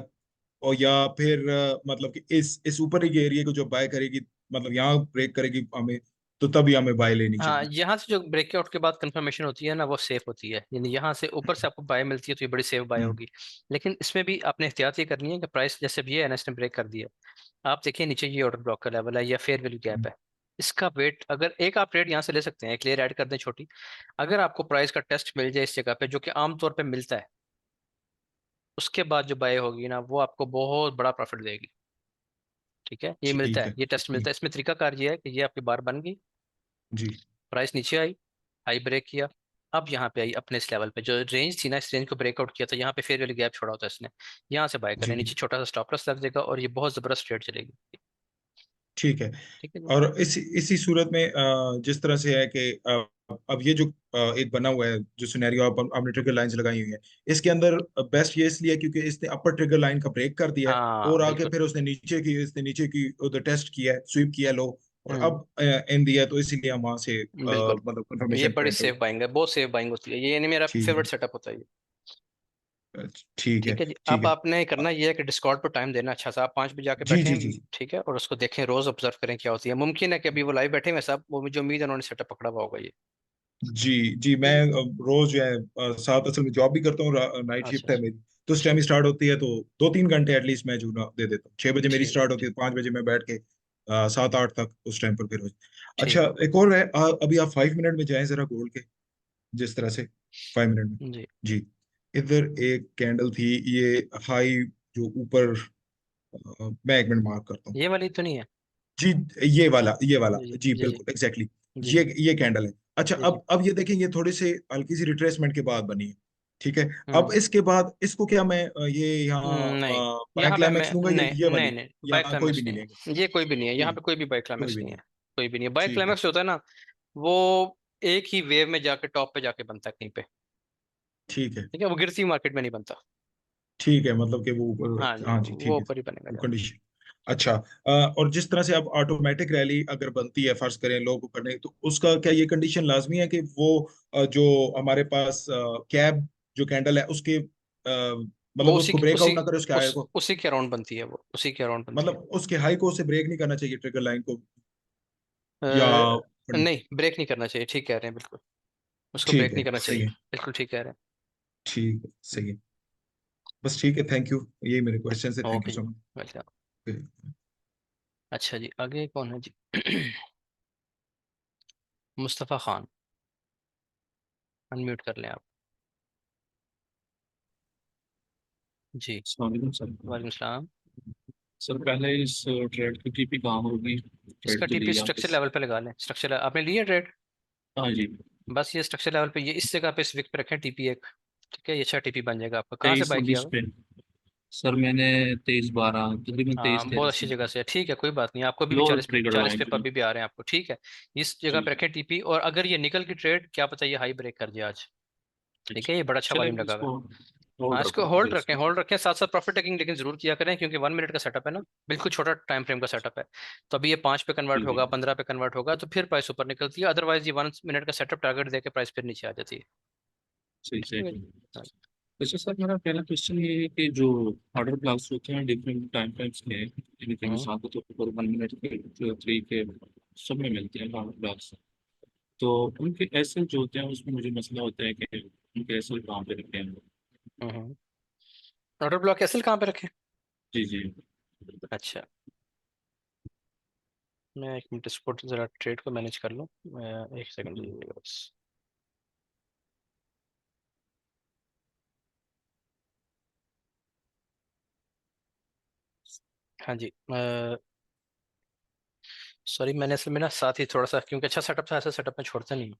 और या फिर मतलब कि इस ऊपर ही एरिया को जो बाय करेगी, मतलब यहाँ ब्रेक करेगी हमें, तो तभी हमें बाय लेनी
हाँ,
चाहिए।
यहाँ से जो ब्रेकआउट के बाद कंफर्मेशन होती है ना, वो सेफ होती है, यानी यहाँ से ऊपर से आपको बाय मिलती है तो ये बड़ी सेफ बाय
हम्म
होगी। लेकिन इसमें भी आपने एहतियात ये करनी है कि प्राइस जैसे भी है ना, इसने ब्रेक कर दिया, आप देखिए नीचे ये ऑर्डर ब्लॉक का लेवल है या फेयर वैल्यू गैप
हम्म
है, इसका वेट अगर एक आप ट्रेड यहाँ से ले सकते हैं, एक लेयर ऐड कर दें छोटी, अगर आपको प्राइस का टेस्ट मिल जाए इस जगह पे, जो कि आमतौर पे मिलता है, उसके बाद जो बाय होगी ना, वो आपको बहुत बड़ा प्रॉफिट देगी। ठीक है, ये मिलता
ठीक
है,
है।
ये टेस्ट मिलता है, इसमें तरीकाकार ये है कि ये आपकी बार बन गई,
जी
प्राइस नीचे आई, हाई ब्रेक किया, अब यहाँ पे आई अपने इस लेवल पे, जो रेंज थी ना, इस रेंज को ब्रेकआउट किया था, यहाँ पे फेयर वैल्यू गैप छोड़ा होता है इसने, यहाँ से बाय
जी
करें, नीचे छोटा सा स्टॉप लॉस लग जाएगा और ये बहुत जबरदस्त ट्रेड चलेगी।
ठीक है।
ठीक है जी।
और इसी सूरत में जिस तरह से है कि अब ये जो एक बना हुआ है जो सिनेरियो आपने ट्रिगर लाइंस लगाई हुई है, इसके अंदर बेस्ट ये इसलिए है क्योंकि इसने अपर ट्रिगर लाइन का ब्रेक कर दिया है,
हाँ
और आके
बिल्कुल।
फिर इसने नीचे की उधर टेस्ट किया है, स्वीप किया लो, और
हम्म,
अब एंड दिया है, तो इसीलिए हम वहां से
बिल्कुल।
मतलब
ये
कंफर्मेशन
बड़ी
पॉइंट पे।
सेफ बाइंग है, बहुत सेफ बाइंग होती है ये, यानी मेरा
ठीक है।
फेवरेट सेटअप होता है ये।
ठीक है।
ठीक है जी,
ठीक
अब
है।
आपने करना ये है कि डिस्कॉर्ड पर टाइम देना अच्छा सा, आप 5 बजे आके
जी जी
बैठें।
जी
ठीक है, और उसको देखें, रोज ऑब्जर्व करें क्या होती है, मुमकिन है कि अभी वो लाइव बैठे हुए सब, वो मुझे उम्मीद है उन्होंने सेटअप पकड़ा हुआ होगा ये।
जी जी, मैं रोज जो है साथ असल में जॉब भी करता हूँ, नाइट
अच्छा
शिफ्ट है
अच्छा।
मेरी, तो उस टाइम
ठीक।
स्टार्ट होती है, तो 2-3 घंटे एटलीस्ट मैं जो ना दे देता हूँ। 6 बजे मेरी
ठीक
स्टार्ट होती
ठीक।
है, 5 बजे मैं बैठ के 7-8 तक उस टाइम पर फिर अच्छा,
ठीक
एक और है, अभी आप 5 मिनट में जाएं जरा गोल्ड के, जिस तरह से 5 मिनट में।
जी।
जी, इधर एक कैंडल थी, ये हाई जो ऊपर, मैं 1 मिनट मार्क करता हूँ।
ये वाली तो नहीं है।
जी, ये वाला
जी
जी,
जी जी
बिल्कुल एग्जैक्टली
जी
ये
जी
ये कैंडल है। अच्छा,
जी जी।
अब ये देखें, ये थोड़ी सी हल्की सी रिट्रेसमेंट के बाद बनी है। ठीक है। अब
हम्म।
इसके बाद इसको क्या मैं ये यहाँ
नहीं,
बाय
यहाँ पे
क्लाइमेक्स
हमें
लूंगा,
नहीं
ये
नहीं
वाली,
नहीं, बाय
यहाँ कोई भी
क्लाइमेक्स
नहीं
नहीं
लेंगे?
है, ये कोई भी नहीं है, यहाँ
ठीक
पे
है।
कोई भी बाय
कोई
क्लाइमेक्स
भी
नहीं है।
नहीं।
कोई भी नहीं है, बाय
ठीक है।
क्लाइमेक्स होता है ना, वो एक ही वेव में जाके टॉप पे जाके बनता है कहीं पे।
ठीक है।
ठीक है, वो गिरती मार्केट में नहीं बनता।
ठीक है, मतलब कि वो
हाँ जी,
हाँ जी,
वो
ठीक है।
ऊपर ही बनेगा
वो
जाके।
कंडीशन। अच्छा, और जिस तरह से अब ऑटोमेटिक रैली अगर बनती है, फर्ज करें लोगों को करने, तो उसका क्या ये कंडीशन लाजमी है कि वो जो हमारे पास कैब जो कैंडल है उसके
वो
मतलब उसको ब्रेकआउट ना करे, उसके हाई को,
उसी के अराउंड बनती है, वो उसी के अराउंड बनती है।
मतलब उसके हाई को उसे ब्रेक नहीं करना चाहिए ट्रिगर लाइन को, या
नहीं, ब्रेक नहीं करना चाहिए, ठीक कह रहे हैं बिल्कुल, उसको
ठीक
ब्रेक
है,
नहीं करना
सही
चाहिए,
है।
बिल्कुल ठीक कह रहे
ठीक है, सही है। बस ठीक है, थैंक यू, यही मेरे क्वेश्चन है,
हैं।
थैंक यू
ओके जी,
सो
वेलकम।
मच।
अच्छा जी, आगे कौन है जी? मुस्तफ़ा खान, अनम्यूट कर लें आप। जी।
अस्सलाम सर।
वालेकुम सलाम।
सर पहले इस ट्रेड की टीपी कहाँ होगी,
इसका
ट्रेड के
टीपी
लिए आप
स्ट्रक्चर
इस।
लेवल पे लगा लें, स्ट्रक्चर आपने लिया ट्रेड,
हाँ जी।
बस ये स्ट्रक्चर लेवल पे, ये इस जगह पे इस विक पे रखें टीपी एक। ठीक है, ये अच्छा टीपी बन जाएगा आपका। कहाँ से बाय किया
23-19
हुआ?
पे सर मैंने 23-12 तकरीबन
हाँ,
तेईस
बहुत
तेरह
अच्छी
से
जगह से है, ठीक है, कोई बात नहीं, आपको अभी भी
लोअर
40
ट्रिगर
40
लाइन
पेपर
पे।
भी आ रहे हैं आपको। ठीक है, इस जगह
जी
पे रखें टीपी, और अगर ये निकल की ट्रेड, क्या पता ये हाई ब्रेक कर जाए आज। ठीक है, ये बड़ा अच्छा
चले
वॉल्यूम लगा हुआ है।
इसको
हाँ,
होल्ड
इसको
रखो
होल्ड
प्लीज।
रखें, होल्ड रखें, साथ साथ प्रॉफिट टेकिंग लेकिन जरूर किया करें, क्योंकि 1 मिनट का सेटअप है ना, बिल्कुल छोटा टाइम फ्रेम का सेटअप है। तो अभी ये 5 पे कन्वर्ट
जी जी।
होगा, 15 पे कन्वर्ट होगा, तो फिर प्राइस ऊपर निकलती है, अदरवाइज ये 1 मिनट का सेटअप टारगेट देके प्राइस फिर नीचे आ जाती है।
सही
ठीक है
सही।
जी। हाँ,
अच्छा सर, मेरा पहला क्वेश्चन ये है कि जो ऑर्डर ब्लॉक्स होते हैं डिफरेंट टाइम फ्रेम्स के, यानी कि
हम्म,
मिसाल के तौर पर 1 मिनट के, 3 के, सब में मिलते हैं ऑर्डर ब्लॉक्स। तो उनके एसएल जो होते हैं उसमें मुझे मसला होता है कि उनके एसएल कहाँ पे रखे हैं।
हम्म। ऑर्डर ब्लॉक एसएल कहाँ पे रखें?
जी जी।
अच्छा, मैं एक मिनट इसको जरा ट्रेड को मैनेज कर लूँ। एक सेकंड दीजिएगा बस। हाँ जी, सॉरी, मैंने असल में ना साथ ही थोड़ा सा, क्योंकि अच्छा सेटअप था, ऐसा सेटअप में छोड़ता नहीं हूँ,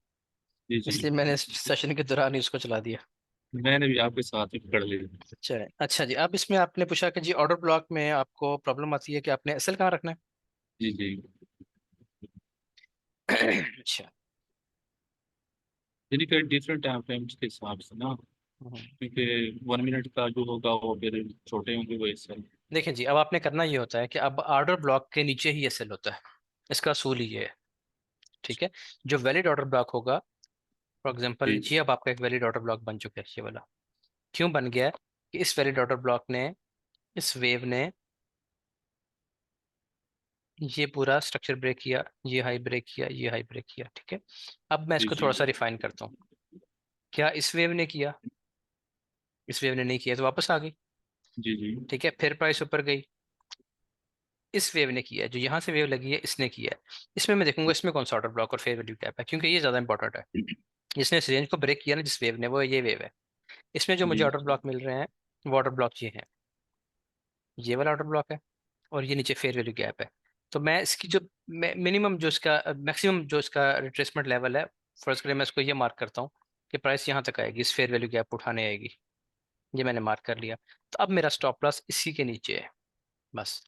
जी जी।
इसलिए मैंने सेशन के दौरान ही उसको चला दिया।
मैंने भी आपके साथ ही पकड़ लिया।
चले, अच्छा जी, अब इसमें आपने पूछा कि जी ऑर्डर ब्लॉक में आपको प्रॉब्लम आती है कि आपने एसएल कहाँ रखना
जी जी।
है। अच्छा।
यानी कि डिफरेंट टाइम फ्रेम्स के हिसाब से ना,
हम्म।
क्योंकि 1 मिनट का जो होगा वो फिर छोटे होंगे वो एसएल।
देखिए जी, अब आपने करना ये होता है कि अब ऑर्डर ब्लॉक के नीचे ही एसएल होता है, इसका असूल ही ये है। ठीक है, जो वैलिड ऑर्डर ब्लॉक होगा, फॉर एग्जांपल
जी
जी, अब आपका एक वैलिड ऑर्डर ब्लॉक बन चुका है ये वाला। क्यों बन गया है? कि इस वैलिड ऑर्डर ब्लॉक ने, इस वेव ने ये पूरा स्ट्रक्चर ब्रेक किया, ये हाई ब्रेक किया, ये हाई ब्रेक किया। ठीक है, अब मैं
जी
इसको
जी।
थोड़ा सा रिफाइन करता हूँ। क्या इस वेव ने किया? इस वेव ने नहीं किया तो वापस आ गई।
जी जी।
ठीक है, फिर प्राइस ऊपर गई। इस वेव ने किया है, जो यहाँ से वेव लगी है इसने किया है। इसमें मैं देखूंगा इसमें कौन सा ऑर्डर ब्लॉक और फेयर वैल्यू गैप है, क्योंकि ये ज्यादा इंपॉर्टेंट है। जिसने इस रेंज को ब्रेक किया ना, जिस वेव ने, वो ये वेव है। इसमें जो मुझे
जी
ऑर्डर ब्लॉक मिल रहे हैं, वो ऑर्डर ब्लॉक ये है, ये वाला ऑर्डर ब्लॉक है, और ये नीचे फेयर वैल्यू गैप है। तो मैं इसकी जो मिनिमम, जो इसका मैक्सिमम, जो इसका रिट्रेसमेंट लेवल है, फर्ज करें मैं इसको ये मार्क करता हूँ कि प्राइस यहाँ तक आएगी, इस फेयर वैल्यू गैप उठाने आएगी। ये मैंने मार्क कर लिया। तो अब मेरा स्टॉप लॉस इसी के नीचे है बस।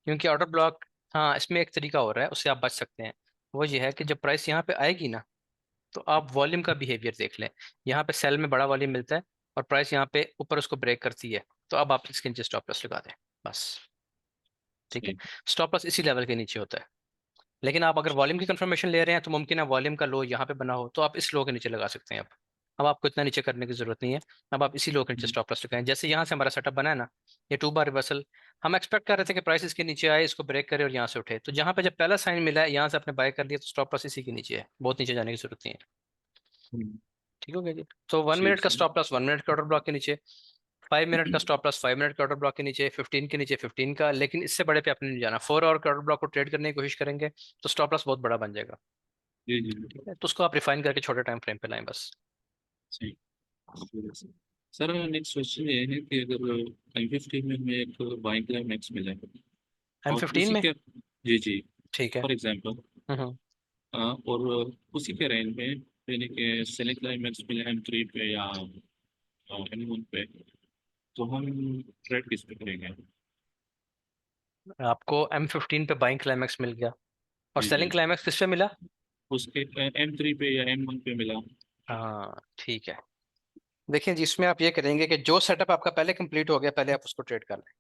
क्योंकि ऑर्डर ब्लॉक, हाँ, इसमें एक तरीका हो रहा है, उससे आप बच सकते हैं। वो ये है कि जब प्राइस यहाँ पे आएगी ना, तो आप वॉल्यूम का बिहेवियर देख लें। यहाँ पे सेल में बड़ा वॉल्यूम मिलता है, और प्राइस यहाँ पे ऊपर उसको ब्रेक करती है, तो अब आप इसके नीचे स्टॉप लॉस लगा दें बस। ठीक है,
जी
स्टॉप लॉस इसी लेवल के नीचे होता है। लेकिन आप अगर वॉल्यूम की कंफर्मेशन ले रहे हैं, तो मुमकिन है वॉल्यूम का लो यहाँ पे बना हो, तो आप इस लो के नीचे लगा सकते हैं। अब आपको इतना नीचे करने की जरूरत नहीं है। अब आप इसी लो के नीचे स्टॉप लॉस लगाएं। जैसे यहाँ से हमारा सेटअप बना है ना, ये 2 बार रिवर्सल, हम एक्सपेक्ट कर रहे थे कि प्राइस इसके नीचे आए, इसको ब्रेक करे और यहाँ से उठे। तो जहाँ पे जब पहला साइन मिला है, यहाँ से आपने बाय कर लिया, तो स्टॉप लॉस इसी के नीचे है, बहुत नीचे जाने की जरूरत नहीं है।
हम्म,
ठीक हो गया जी। तो 1 मिनट
ठीक
का
है।
स्टॉप लॉस 1 मिनट के ऑर्डर ब्लॉक के नीचे, 5 मिनट का स्टॉप लॉस 5 मिनट के ऑर्डर ब्लॉक के नीचे, 15 के नीचे 15 का, लेकिन इससे बड़े पे आपने नहीं जाना। 4 आवर के ऑर्डर ब्लॉक को ट्रेड करने की कोशिश करेंगे तो स्टॉप लॉस बहुत बड़ा बन जाएगा।
जी जी।
ठीक है, तो उसको आप रिफाइन करके छोटे टाइम फ्रेम पे लाएं बस।
सही। सर नेक्स्ट क्वेश्चन ये है कि अगर M50 में हमें एक बाइंग क्लाइम मैक्स मिला है और
M15
उसी
में?
के, जी जी,
ठीक है।
फॉर एग्जांपल,
हम्म।
और उसी के रेंज में, यानी कि सेलिंग क्लाइम मैक्स मिला M3 पे या M1 पे, तो हम ट्रेड किस पे करेंगे?
आपको M15 पे बाइंग क्लाइमैक्स मिल गया, और
जी जी।
सेलिंग क्लाइमैक्स किस पे मिला?
उसके M3 पे या M1 पे मिला।
हाँ ठीक है। देखिए जी, इसमें आप ये करेंगे कि जो सेटअप आपका पहले कंप्लीट हो गया, पहले आप उसको ट्रेड कर लें।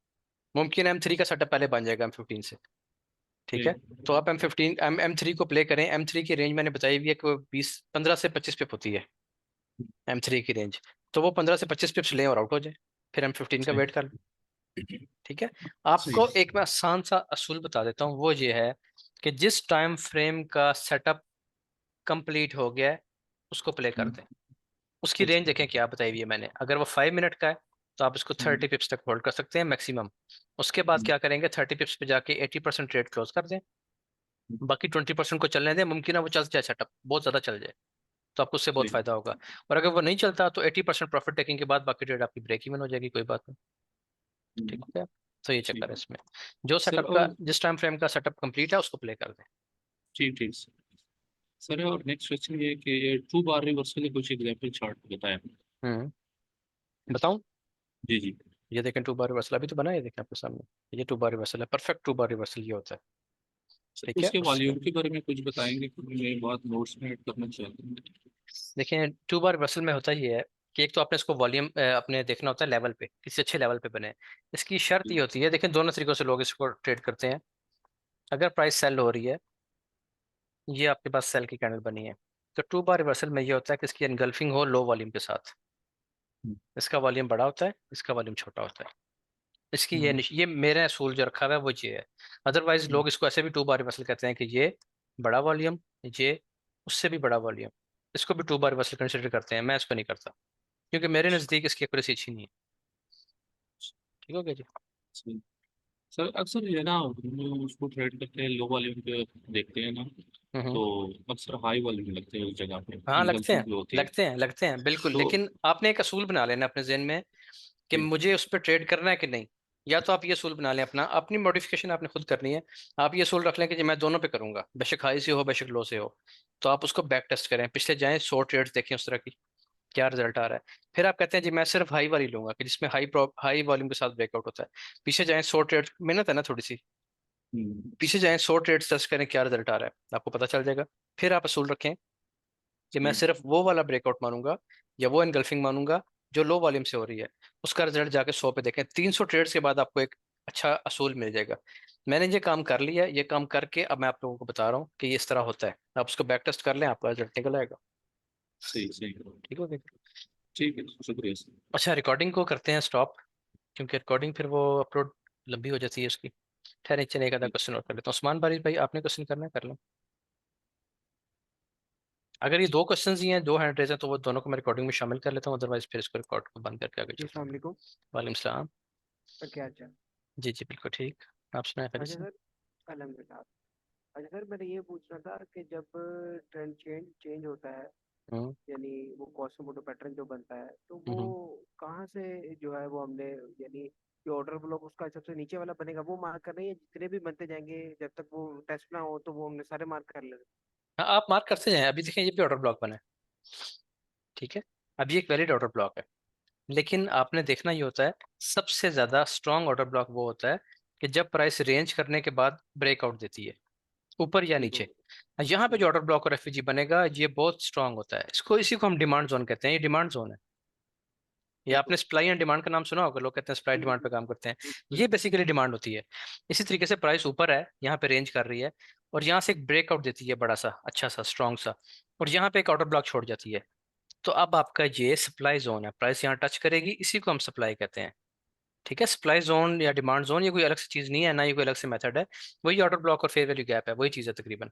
मुमकिन है M3 का सेटअप पहले बन जाएगा M15 से। ठीक
जी
है, तो आप M3 को प्ले करें। M3 की रेंज मैंने बताई हुई है कि वो 15 से 25 पिप होती है, M3 की रेंज। तो वो 15 से 25 पिप्स लें और आउट हो जाए, फिर M15 का
सही
वेट कर लें। ठीक है,
सही।
आपको एक मैं आसान सा असूल बता देता हूँ, वो ये है कि जिस टाइम फ्रेम का सेटअप कंप्लीट हो गया है, उसको प्ले कर दें। उसकी रेंज
अच्छा।
देखें क्या बताई हुई है मैंने। अगर वो 5 मिनट का है, तो आप इसको 30 पिप्स तक होल्ड कर सकते हैं मैक्सिमम। उसके बाद क्या करेंगे, 30 पिप्स पे जाके 80% रेट क्लोज कर दें, बाकी 20% को चलने दें। मुमकिन है वो चल जाए, सेटअप बहुत ज्यादा चल जाए, तो आपको उससे बहुत
सही।
फायदा होगा। और अगर वो नहीं चलता, तो 80% प्रॉफिट टेकिंग के बाद बाकी ट्रेड आपकी ब्रेक इवन हो जाएगी, कोई बात नहीं। ठीक हो गया? तो ये चक्कर है
ठीक।
इसमें। जो
सर
सेटअप का,
और,
जिस टाइम फ्रेम का सेटअप कंप्लीट है, उसको प्ले कर दें।
ठीक ठीक सर, और नेक्स्ट क्वेश्चन ये है कि ये 2 बार रिवर्सल के कुछ एग्जाम्पल चार्ट बताएं।
हम्म, बताऊं?
जी जी।
ये देखें, 2 बार रिवर्सल अभी तो बना है, ये देखें आपके सामने, ये 2 बार रिवर्सल है, परफेक्ट 2 बार रिवर्सल ये होता है।
सर
ठीक है,
उसके
उसके
वॉल्यूम के बारे में कुछ बताएंगे, क्योंकि ये बात नोट्स में ऐड करना चाहते हैं।
देखें, 2 बार रिवर्सल में होता ये है कि एक तो आपने इसको वॉल्यूम अपने देखना होता है लेवल पे, किसी अच्छे लेवल पे बने। इसकी शर्त ये होती है, देखें दोनों तरीकों से लोग इसको ट्रेड करते हैं। अगर प्राइस सेल हो रही है, ये आपके पास सेल की कैंडल बनी है, तो 2 बार रिवर्सल में ये होता है कि इसकी एनगल्फिंग हो लो वॉल्यूम के साथ। इसका वॉल्यूम बड़ा होता है, इसका वॉल्यूम छोटा होता है। इसकी
हम्म,
ये मेरा असूल जो रखा हुआ है वो ये है। अदरवाइज लोग इसको ऐसे भी टू बार रिवर्सल कहते हैं कि ये बड़ा वॉल्यूम, ये उससे भी बड़ा वॉल्यूम, इसको भी टू बार रिवर्सल कंसिडर करते हैं। मैं इसको नहीं करता क्योंकि मेरे नज़दीक इसकी एक्यूरेसी अच्छी नहीं है। ठीक हो गया जी।
सही। सर अक्सर जो है ना हम उसको ट्रेड करते हैं लो वॉल्यूम पे देखते हैं ना,
हम्म।
तो अक्सर हाई वॉल्यूम लगते हैं उस जगह पे,
हाँ लगते हैं,
इंगल्फिंग जो होती है।
लगते हैं, लगते हैं बिल्कुल।
तो
लेकिन आपने एक असूल बना लेना अपने जहन में कि
जी
मुझे उस पर ट्रेड करना है कि नहीं। या तो आप ये असूल बना लें, अपना अपनी मॉडिफिकेशन आपने खुद करनी है। आप ये असूल रख लें कि जी मैं दोनों पे करूंगा, बेशक हाई से हो बेशक लो से हो। तो आप उसको बैक टेस्ट करें, पिछले जाएं 100 ट्रेड्स देखें उस तरह की, क्या रिजल्ट आ रहा है। फिर आप कहते हैं जी मैं सिर्फ हाई वाली लूंगा कि जिसमें हाई वॉल्यूम के साथ ब्रेकआउट होता है। पीछे जाएं 100 ट्रेड्स, मेहनत है ना थोड़ी सी,
हम्म,
पीछे जाएं 100 ट्रेड्स टेस्ट करें क्या रिजल्ट आ रहा है, आपको पता चल जाएगा। फिर आप असूल रखें कि मैं
जी
सिर्फ वो वाला ब्रेकआउट मानूंगा या वो एनगल्फिंग मानूंगा जो लो वॉल्यूम से हो रही है। उसका रिजल्ट जाके 100 पे देखें। 300 ट्रेड्स के बाद आपको एक अच्छा असूल मिल जाएगा। मैंने ये काम कर लिया, ये काम करके अब मैं आप लोगों को बता रहा हूँ कि ये इस तरह होता है। आप उसको बैक टेस्ट कर लें, आपका रिजल्ट निकल आएगा।
सही सही।
ठीक हो गया।
ठीक है, शुक्रिया सर।
अच्छा, रिकॉर्डिंग को करते हैं स्टॉप, क्योंकि रिकॉर्डिंग फिर वो अपलोड लंबी हो जाती है उसकी। ठहरे, चलिए एक आधा क्वेश्चन और कर लेता हूँ। उस्मान बारिश भाई आपने क्वेश्चन करना है, कर लें। अगर ये दो क्वेश्चंस ही हैं, दो हैंड रेज हैं, तो वो दोनों को मैं रिकॉर्डिंग में शामिल कर लेता हूँ। अदरवाइज फिर इसको रिकॉर्ड को बंद करके आगे
जी
चलता
अस्सलाम
हूँ।
वालेकुम।
वालेकुम सलाम।
क्या अच्छा।
जी जी बिल्कुल ठीक। आप सुनाए खैरियत
अच्छा
से?
सर, अल्हम्दुलिल्लाह। अच्छा सर, मैंने ये पूछना था कि जब ट्रेंड चेंज चेंज होता है,
हम्म
यानी वो कॉस्मोडो पैटर्न जो बनता है, तो वो
हम्म।
कहाँ से जो है वो हमने, यानी जो ऑर्डर ब्लॉक उसका सबसे नीचे वाला बनेगा वो मार्क कर रहे हैं, जितने भी बनते जाएंगे जब तक वो टेस्ट ना हो तो वो हमने सारे मार्क कर लेंगे।
हाँ आप मार्क करते जाएं। अभी देखें ये भी ऑर्डर ब्लॉक बना है, ठीक है। अभी एक वैलिड ऑर्डर ब्लॉक है। लेकिन आपने देखना ये होता है, सबसे ज्यादा स्ट्रॉन्ग ऑर्डर ब्लॉक वो होता है कि जब प्राइस रेंज करने के बाद ब्रेकआउट देती है, ऊपर या नीचे।
बिल्कुल।
यहाँ पे जो ऑर्डर ब्लॉक और एफईजी बनेगा ये बहुत स्ट्रांग होता है। इसी को हम डिमांड जोन कहते हैं। ये डिमांड जोन है। ये आपने
बिल्कुल।
सप्लाई एंड डिमांड का नाम सुना होगा, लोग कहते हैं सप्लाई
जी जी
डिमांड पे
जी।
काम करते हैं। ये
बिल्कुल।
बेसिकली डिमांड होती है। इसी तरीके से प्राइस ऊपर है, यहाँ पे रेंज कर रही है, और यहाँ से एक ब्रेकआउट देती है बड़ा सा अच्छा सा स्ट्रॉन्ग सा, और यहाँ पे एक ऑर्डर ब्लॉक छोड़ जाती है। तो अब आपका ये सप्लाई जोन है, प्राइस यहाँ टच करेगी, इसी को हम सप्लाई कहते हैं। ठीक है, सप्लाई जोन या डिमांड जोन ये कोई अलग से चीज नहीं है, ना ये कोई अलग से मेथड है। वही ऑर्डर ब्लॉक और फेयर वैल्यू गैप है, वही चीज है तकरीबन।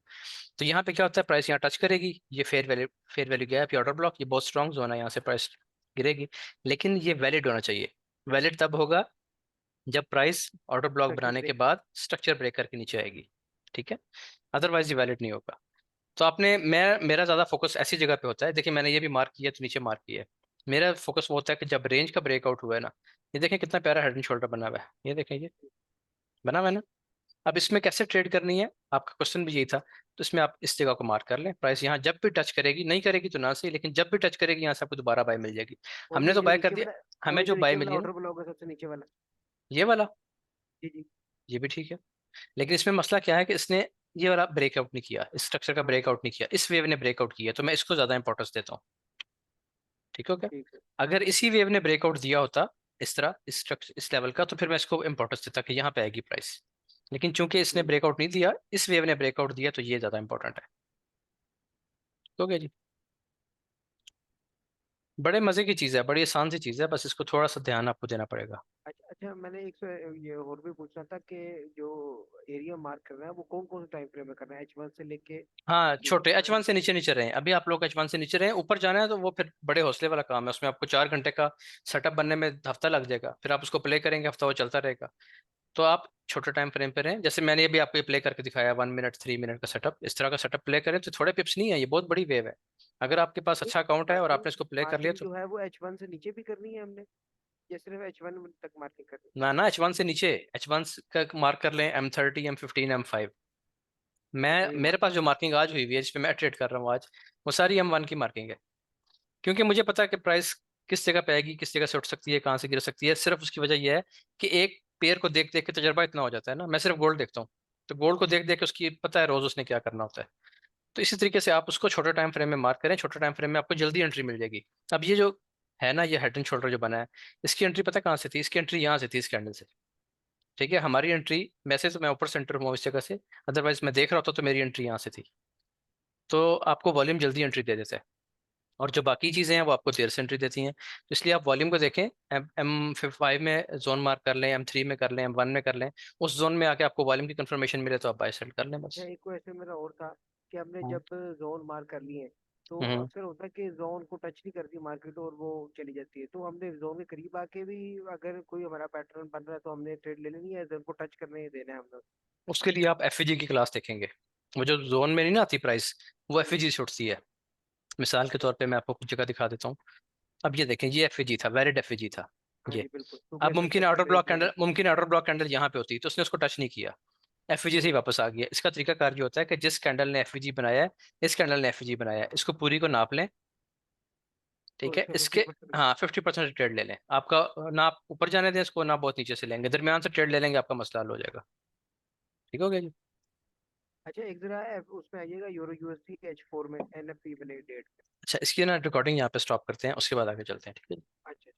तो यहाँ पे क्या होता है, प्राइस यहाँ टच करेगी, ये फेयर वैल्यू गैप या ऑर्डर ब्लॉक, ये बहुत स्ट्रॉन्ग जोन है, यहाँ से प्राइस गिरेगी। लेकिन ये वैलिड होना चाहिए। वैलिड तब होगा जब प्राइस ऑर्डर ब्लॉक
स्ट्रक्चर
बनाने के
ब्रेक।
बाद स्ट्रक्चर ब्रेक करके नीचे आएगी। ठीक है, अदरवाइज ये वैलिड नहीं होगा। तो आपने मेरा ज्यादा फोकस ऐसी जगह पे होता है। देखिए मैंने ये भी मार्क किया तो नीचे मार्क किया है। मेरा फोकस वो होता है कि जब रेंज का ब्रेकआउट हुआ है ना, ये देखें कितना प्यारा हेड एंड शोल्डर बना हुआ है, ये देखें ये बना हुआ है ना। अब इसमें कैसे ट्रेड करनी है, आपका क्वेश्चन भी यही था। तो इसमें आप इस जगह को मार्क कर लें। प्राइस यहाँ जब भी टच करेगी, नहीं करेगी तो ना सही, लेकिन जब भी टच करेगी यहाँ से आपको दोबारा बाय मिल जाएगी।
और
हमने
ये
तो
जो
बाय कर
नीचे
दिया,
वाला, और
हमें
ये
जो
जो
बाय
नीचे वाला
मिली है ना,
ऑर्डर ब्लॉक है सबसे नीचे वाला।
ये वाला,
जी जी।
ये भी ठीक है। लेकिन इसमें मसला क्या है कि इसने ये वाला ब्रेकआउट नहीं किया, इस स्ट्रक्चर का
हाँ
ब्रेकआउट नहीं किया, इस वेव ने ब्रेकआउट किया, तो मैं इसको ज्यादा इंपॉर्टेंस देता हूँ। ठीक हो गया।
ठीक है।
अगर इसी वेव ने ब्रेकआउट दिया होता इस तरह, इस स्ट्रक्चर इस लेवल का, तो फिर मैं इसको इंपॉर्टेंस देता कि यहाँ पे आएगी प्राइस। लेकिन चूंकि इसने
हम्म।
ब्रेकआउट नहीं दिया, इस वेव ने ब्रेकआउट दिया, तो ये ज्यादा इंपॉर्टेंट है। ठीक हो गया जी। बड़े मजे की चीज है, बड़ी आसान सी चीज है, बस इसको थोड़ा सा ध्यान आपको देना पड़ेगा।
अच्छा अच्छा, मैंने एक से ये और भी पूछना था कि जो एरिया मार्क कर रहे हैं वो कौन कौन से टाइम फ्रेम में कर रहे हैं, H1 से लेके
हाँ छोटे
जो
H1 से नीचे नीचे रहे। अभी आप लोग H1 से नीचे रहे, ऊपर जाना है तो वो फिर बड़े हौसले वाला काम है। उसमें आपको 4 घंटे का सेटअप बनने में हफ्ता लग जाएगा, फिर आप उसको प्ले करेंगे, हफ्ता वो चलता रहेगा। तो आप छोटे टाइम फ्रेम पे रहें। जैसे मैंने अभी आपको ये प्ले करके दिखाया 1 मिनट 3 मिनट का सेटअप, इस तरह का सेटअप प्ले करें तो थोड़े पिप्स नहीं है, ये बहुत बड़ी वेव है। अगर आपके पास अच्छा अकाउंट है और
मार्किंग
आपने इसको प्ले कर लिया
मार्किंग
तो।
जो है वो H1 से नीचे भी करनी है हमने, या सिर्फ H1 तक मार्किंग करनी
ना H1 से नीचे, H1 का मार्क कर लें, M30 M15 M5।
है?
मैं
वही
मेरे
मार्क।
पास जो मार्किंग आज हुई हुई है, जिस पे मैं ट्रेड कर रहा हूँ आज, वो सारी M1 की मार्किंग है। क्योंकि मुझे पता है कि प्राइस किस जगह पे आएगी, किस जगह से उठ सकती है, कहाँ से गिर सकती है। सिर्फ उसकी वजह यह है कि एक पेयर को देख देख के तजर्बा इतना हो जाता है ना। मैं सिर्फ गोल्ड देखता हूँ, तो गोल्ड को देख देख के उसकी पता है रोज उसने क्या करना होता है। तो इसी तरीके से आप उसको छोटे टाइम फ्रेम में मार्क करें, छोटे टाइम फ्रेम में आपको जल्दी एंट्री मिल जाएगी। अब ये जो है ना, ये हेड एंड शोल्डर जो बना है, इसकी एंट्री पता है कहाँ से थी? इसकी एंट्री यहाँ से थी, इस कैंडल से। ठीक है, हमारी एंट्री, वैसे तो मैं ऊपर सेंटर हूँ इस जगह से, अदरवाइज मैं देख रहा होता तो मेरी एंट्री यहाँ से थी। तो आपको वॉल्यूम जल्दी एंट्री दे देता है। और जो बाकी चीज़ें हैं वो आपको देर से एंट्री देती हैं। तो इसलिए आप वॉल्यूम को देखें, M5 में जोन मार्क कर लें, M3 में कर लें, M1 में कर लें, उस जोन में आके आपको वॉल्यूम की कंफर्मेशन मिले तो आप बाय सेल कर लें
अच्छा,
बस।
एक क्वेश्चन मेरा और था कि हमने
हाँ।
जब जोन मार्क कर लिए तो
हम्म।
अक्सर होता है कि जोन को टच नहीं करती मार्केट और वो चली जाती है, तो हमने जोन के करीब आके भी अगर कोई हमारा पैटर्न बन रहा है तो हमने ट्रेड ले लेनी है, जोन को टच करने ही देना है हमने।
उसके लिए आप एफईजी की क्लास देखेंगे। वो जो जोन में नहीं ना आती प्राइस, वो एफईजी से उठती है। मिसाल के तौर पे मैं आपको कुछ जगह दिखा देता हूँ। अब ये देखें, ये एफईजी था, वैलिड एफईजी था
हाँ
ये।
जी बिल्कुल, तो
अब
कैसे
मुमकिन
टच
ऑर्डर
करे
ब्लॉक
जोन?
कैंडल, मुमकिन ऑर्डर ब्लॉक कैंडल यहाँ पे होती है तो उसने उसको टच नहीं किया, एफईजी से ही वापस आ गया। इसका तरीका कार ये होता है कि जिस कैंडल ने एफईजी बनाया है, इस कैंडल ने एफईजी बनाया है, इसको पूरी को नाप लें,
तो
ठीक है,
इसका
इसके
50%?
हाँ 50% ट्रेड ले लें आपका। ना आप ऊपर जाने दें इसको, ना बहुत नीचे से लेंगे, दरमियान से ट्रेड ले लेंगे, आपका मसला हल हो जाएगा। ठीक हो गया जी।
अच्छा, एक जरा उसमें आइएगा यूरो यूएसडी H4 में NFP वाले डेट।
अच्छा, इसकी ना रिकॉर्डिंग यहाँ पे स्टॉप करते हैं, उसके बाद आगे चलते हैं, ठीक है।
अच्छा।